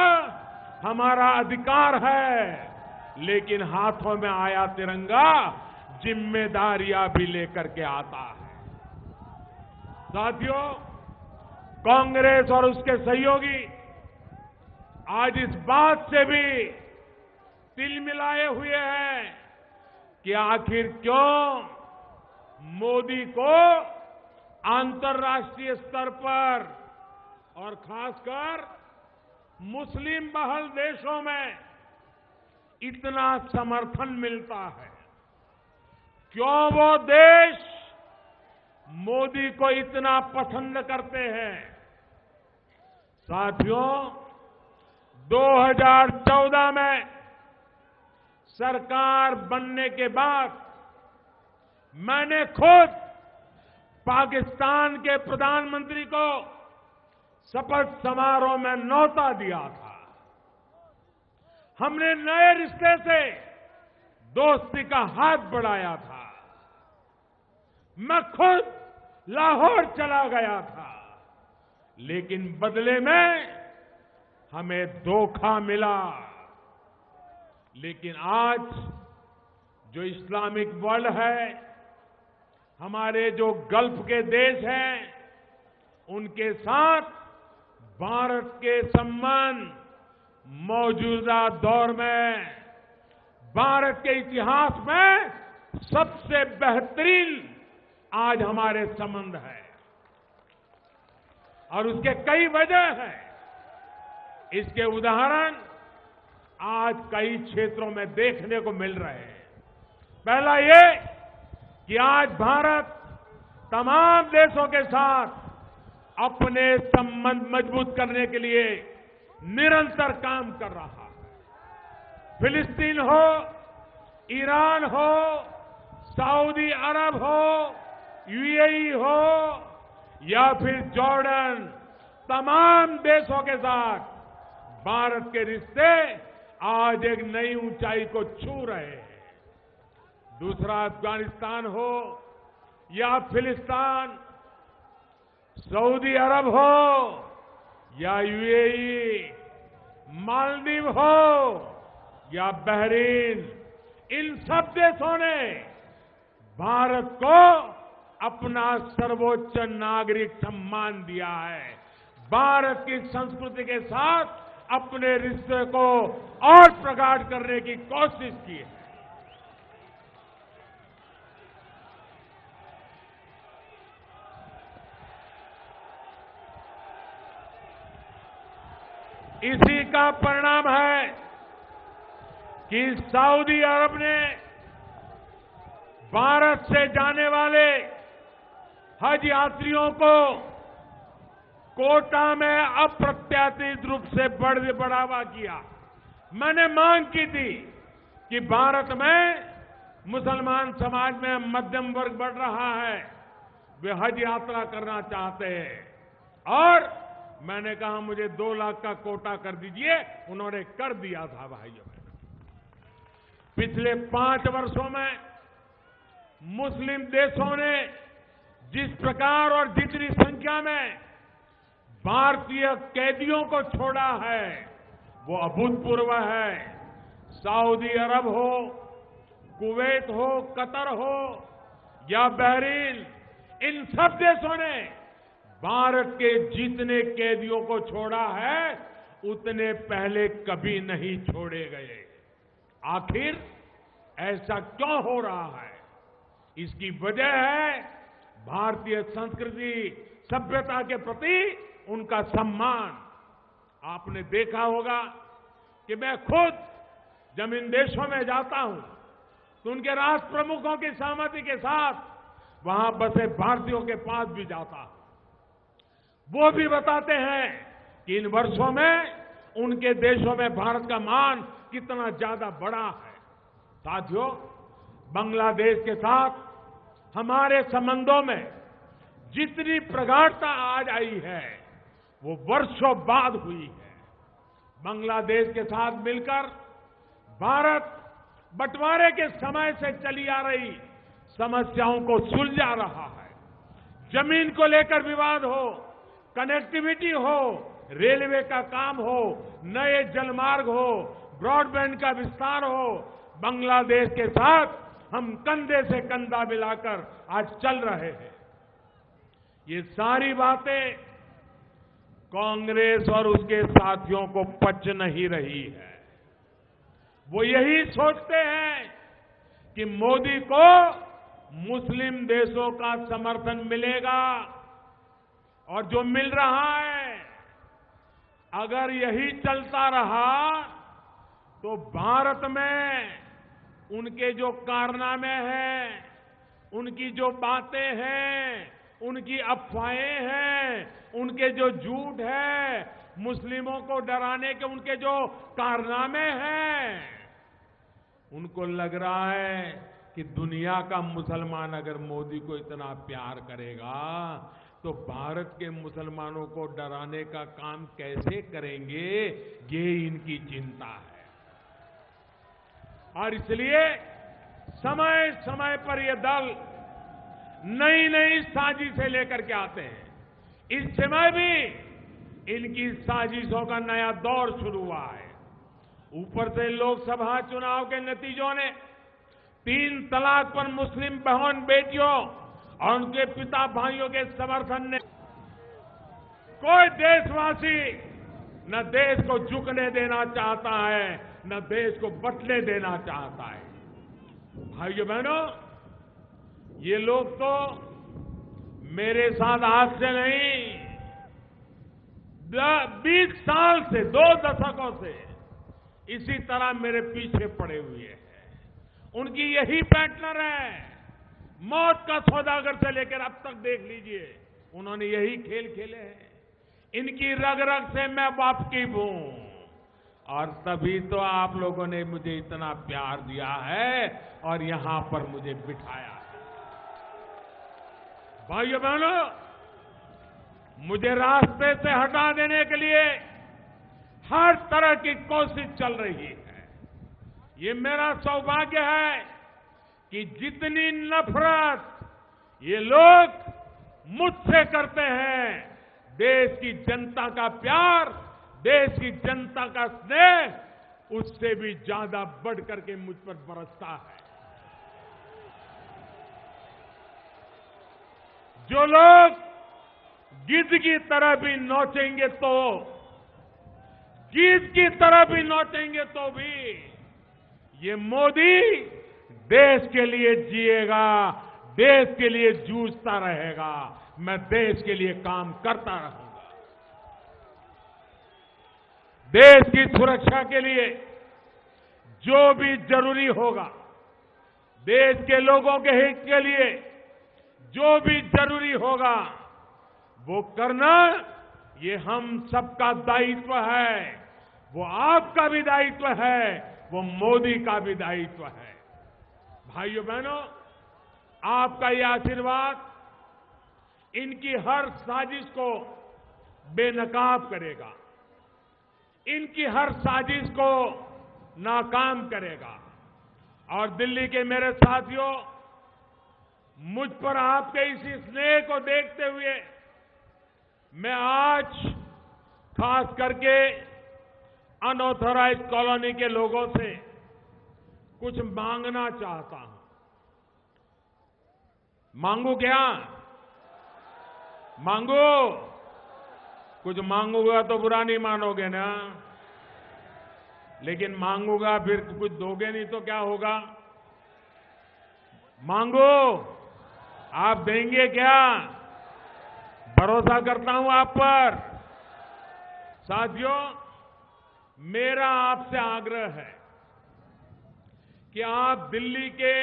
[SPEAKER 1] हमारा अधिकार है, लेकिन हाथों में आया तिरंगा जिम्मेदारियां भी लेकर के आता है। साथियों, कांग्रेस और उसके सहयोगी आज इस बात से भी तिलमिलाए हुए हैं कि आखिर क्यों मोदी को अंतर्राष्ट्रीय स्तर पर और खासकर मुस्लिम बहुल देशों में इतना समर्थन मिलता है। क्यों वो देश मोदी को इतना पसंद करते हैं। साथियों, 2014 में सरकार बनने के बाद मैंने खुद पाकिस्तान के प्रधानमंत्री को शपथ समारोह में न्योता दिया था। हमने नए रिश्ते से दोस्ती का हाथ बढ़ाया था। मैं खुद लाहौर चला गया था, लेकिन बदले में हमें धोखा मिला। लेकिन आज जो इस्लामिक वर्ल्ड है, हमारे जो गल्फ के देश हैं, उनके साथ भारत के संबंध मौजूदा दौर में भारत के इतिहास में सबसे बेहतरीन आज हमारे संबंध है और उसके कई वजह हैं। इसके उदाहरण आज कई क्षेत्रों में देखने को मिल रहे हैं। पहला ये कि आज भारत तमाम देशों के साथ अपने संबंध मजबूत करने के लिए निरंतर काम कर रहा है। फिलिस्तीन हो, ईरान हो, सऊदी अरब हो, यूएई हो या फिर जॉर्डन, तमाम देशों के साथ भारत के रिश्ते आज एक नई ऊंचाई को छू रहे हैं। दूसरा, अफगानिस्तान हो या फिलिस्तीन, सऊदी अरब हो या यूएई, मालदीव हो या बहरीन, इन सब देशों ने भारत को अपना सर्वोच्च नागरिक सम्मान दिया है। भारत की संस्कृति के साथ अपने रिश्ते को और प्रगाढ़ करने की कोशिश की है। इसी का परिणाम है कि सऊदी अरब ने भारत से जाने वाले हज यात्रियों को कोटा में अप्रत्याशित रूप से बढ़ावा किया। मैंने मांग की थी कि भारत में मुसलमान समाज में मध्यम वर्ग बढ़ रहा है, वे हज यात्रा करना चाहते हैं और मैंने कहा मुझे 2 लाख का कोटा कर दीजिए। उन्होंने कर दिया था। भाइयों, पिछले 5 वर्षों में मुस्लिम देशों ने जिस प्रकार और जितनी संख्या में भारतीय कैदियों को छोड़ा है वो अभूतपूर्व है। सऊदी अरब हो, कुवैत हो, कतर हो या बहरीन, इन सब देशों ने भारत के जितने कैदियों को छोड़ा है उतने पहले कभी नहीं छोड़े गए। आखिर ऐसा क्यों हो रहा है? इसकी वजह है भारतीय संस्कृति, सभ्यता के प्रति उनका सम्मान। आपने देखा होगा कि मैं खुद जब इन देशों में जाता हूं तो उनके राष्ट्र प्रमुखों की सहमति के साथ वहां बसे भारतीयों के पास भी जाता हूं। वो भी बताते हैं कि इन वर्षों में उनके देशों में भारत का मान कितना ज्यादा बढ़ा है। साथियों, बांग्लादेश के साथ हमारे संबंधों में जितनी प्रगाढ़ता आज आई है वो वर्षों बाद हुई है। बांग्लादेश के साथ मिलकर भारत बंटवारे के समय से चली आ रही समस्याओं को सुलझा रहा है। जमीन को लेकर विवाद हो, कनेक्टिविटी हो, रेलवे का काम हो, नए जलमार्ग हो, ब्रॉडबैंड का विस्तार हो, बांग्लादेश के साथ हम कंधे से कंधा मिलाकर आज चल रहे हैं। ये सारी बातें कांग्रेस और उसके साथियों को पच नहीं रही है। वो यही सोचते हैं कि मोदी को मुस्लिम देशों का समर्थन मिलेगा, और जो मिल रहा है, अगर यही चलता रहा तो भारत में उनके जो कारनामे हैं, उनकी जो बातें हैं, उनकी अफवाहें हैं, उनके जो झूठ है, मुस्लिमों को डराने के उनके जो कारनामे हैं, उनको लग रहा है कि दुनिया का मुसलमान अगर मोदी को इतना प्यार करेगा तो भारत के मुसलमानों को डराने का काम कैसे करेंगे, ये इनकी चिंता है। और इसलिए समय समय पर ये दल नई नई साजिशें लेकर के आते हैं। इस समय भी इनकी साजिशों का नया दौर शुरू हुआ है। ऊपर से लोकसभा चुनाव के नतीजों ने 3 तलाक पर मुस्लिम बहन बेटियों और उनके पिता भाइयों के समर्थन ने कोई देशवासी न देश को झुकने देना चाहता है, न देश को बटने देना चाहता है। भाइयों बहनों, ये लोग तो मेरे साथ आज से नहीं, 20 साल से, 2 दशकों से इसी तरह मेरे पीछे पड़े हुए हैं। उनकी यही पैटर्न है। मौत का सौदागर से लेकर अब तक देख लीजिए, उन्होंने यही खेल खेले हैं। इनकी रग रग से मैं वाकिफ हूं, और तभी तो आप लोगों ने मुझे इतना प्यार दिया है और यहां पर मुझे बिठाया है। भाइयों बहनों, मुझे रास्ते से हटा देने के लिए हर तरह की कोशिश चल रही है। ये मेरा सौभाग्य है कि जितनी नफरत ये लोग मुझसे करते हैं, देश की जनता का प्यार, देश की जनता का स्नेह उससे भी ज्यादा बढ़ करके मुझ पर बरसता है। जो लोग गिद्ध की तरह भी नोचेंगे तो, गिद्ध की तरह भी नोचेंगे तो भी ये मोदी देश के लिए जिएगा, देश के लिए जूझता रहेगा। मैं देश के लिए काम करता रहूंगा। देश की सुरक्षा के लिए जो भी जरूरी होगा, देश के लोगों के हित के लिए जो भी जरूरी होगा, वो करना ये हम सबका दायित्व है। वो आपका भी दायित्व है, वो मोदी का भी दायित्व है। भाइयों बहनों, आपका ये आशीर्वाद इनकी हर साजिश को बेनकाब करेगा, इनकी हर साजिश को नाकाम करेगा। और दिल्ली के मेरे साथियों, मुझ पर आपके इसी स्नेह को देखते हुए मैं आज खास करके अनऑथराइज्ड कॉलोनी के लोगों से कुछ मांगना चाहता हूं। मांगू क्या? मांगू? कुछ मांगूंगा तो बुरा नहीं मानोगे ना, लेकिन मांगूंगा फिर कुछ दोगे नहीं तो क्या होगा? मांगो, आप देंगे क्या? भरोसा करता हूं आप पर। साथियों, मेरा आपसे आग्रह है कि आप दिल्ली के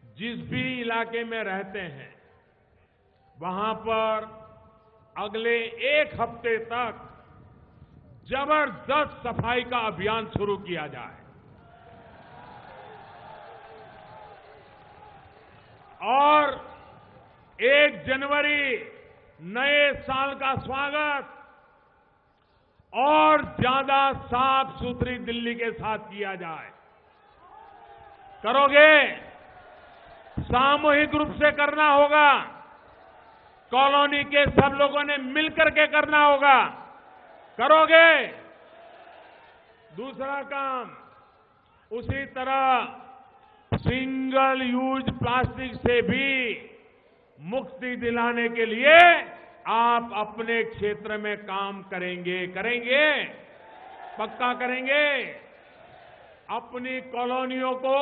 [SPEAKER 1] जिस भी इलाके में रहते हैं, वहां पर अगले 1 हफ्ते तक जबरदस्त सफाई का अभियान शुरू किया जाए। और 1 जनवरी नए साल का स्वागत और ज्यादा साफ सुथरी दिल्ली के साथ किया जाए। करोगे? सामूहिक रूप से करना होगा, कॉलोनी के सब लोगों ने मिलकर के करना होगा। करोगे? दूसरा काम, उसी तरह सिंगल यूज प्लास्टिक से भी मुक्ति दिलाने के लिए आप अपने क्षेत्र में काम करेंगे पक्का करेंगे। अपनी कॉलोनियों को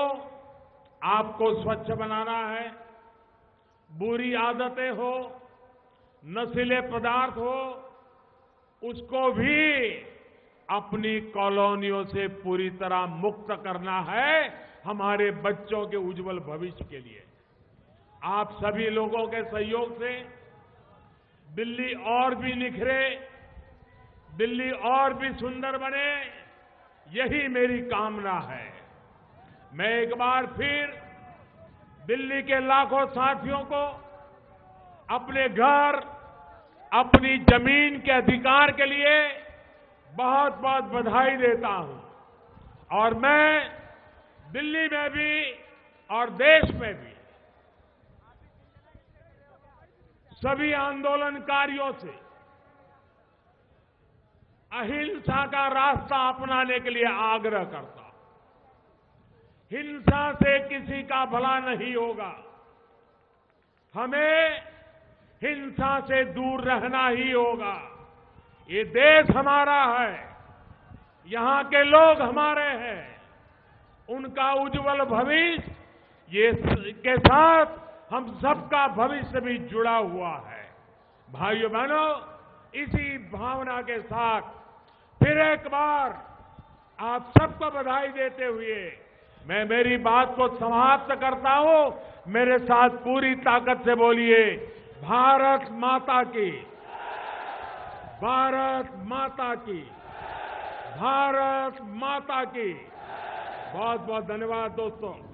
[SPEAKER 1] आपको स्वच्छ बनाना है। बुरी आदतें हो, नशीले पदार्थ हो, उसको भी अपनी कॉलोनियों से पूरी तरह मुक्त करना है हमारे बच्चों के उज्जवल भविष्य के लिए। आप सभी लोगों के सहयोग से दिल्ली और भी निखरे, दिल्ली और भी सुंदर बने, यही मेरी कामना है। मैं एक बार फिर दिल्ली के लाखों साथियों को अपने घर, अपनी जमीन के अधिकार के लिए बहुत बहुत बधाई देता हूं। और मैं दिल्ली में भी और देश में भी सभी आंदोलनकारियों से अहिंसा का रास्ता अपनाने के लिए आग्रह करता हूं। हिंसा से किसी का भला नहीं होगा। हमें हिंसा से दूर रहना ही होगा। ये देश हमारा है, यहां के लोग हमारे हैं, उनका उज्जवल भविष्य ये के साथ हम सबका भविष्य भी जुड़ा हुआ है। भाइयों बहनों, इसी भावना के साथ फिर एक बार आप सबको बधाई देते हुए मैं मेरी बात को समाप्त करता हूं। मेरे साथ पूरी ताकत से बोलिए, भारत माता की, भारत माता की, भारत माता की। बहुत बहुत धन्यवाद दोस्तों।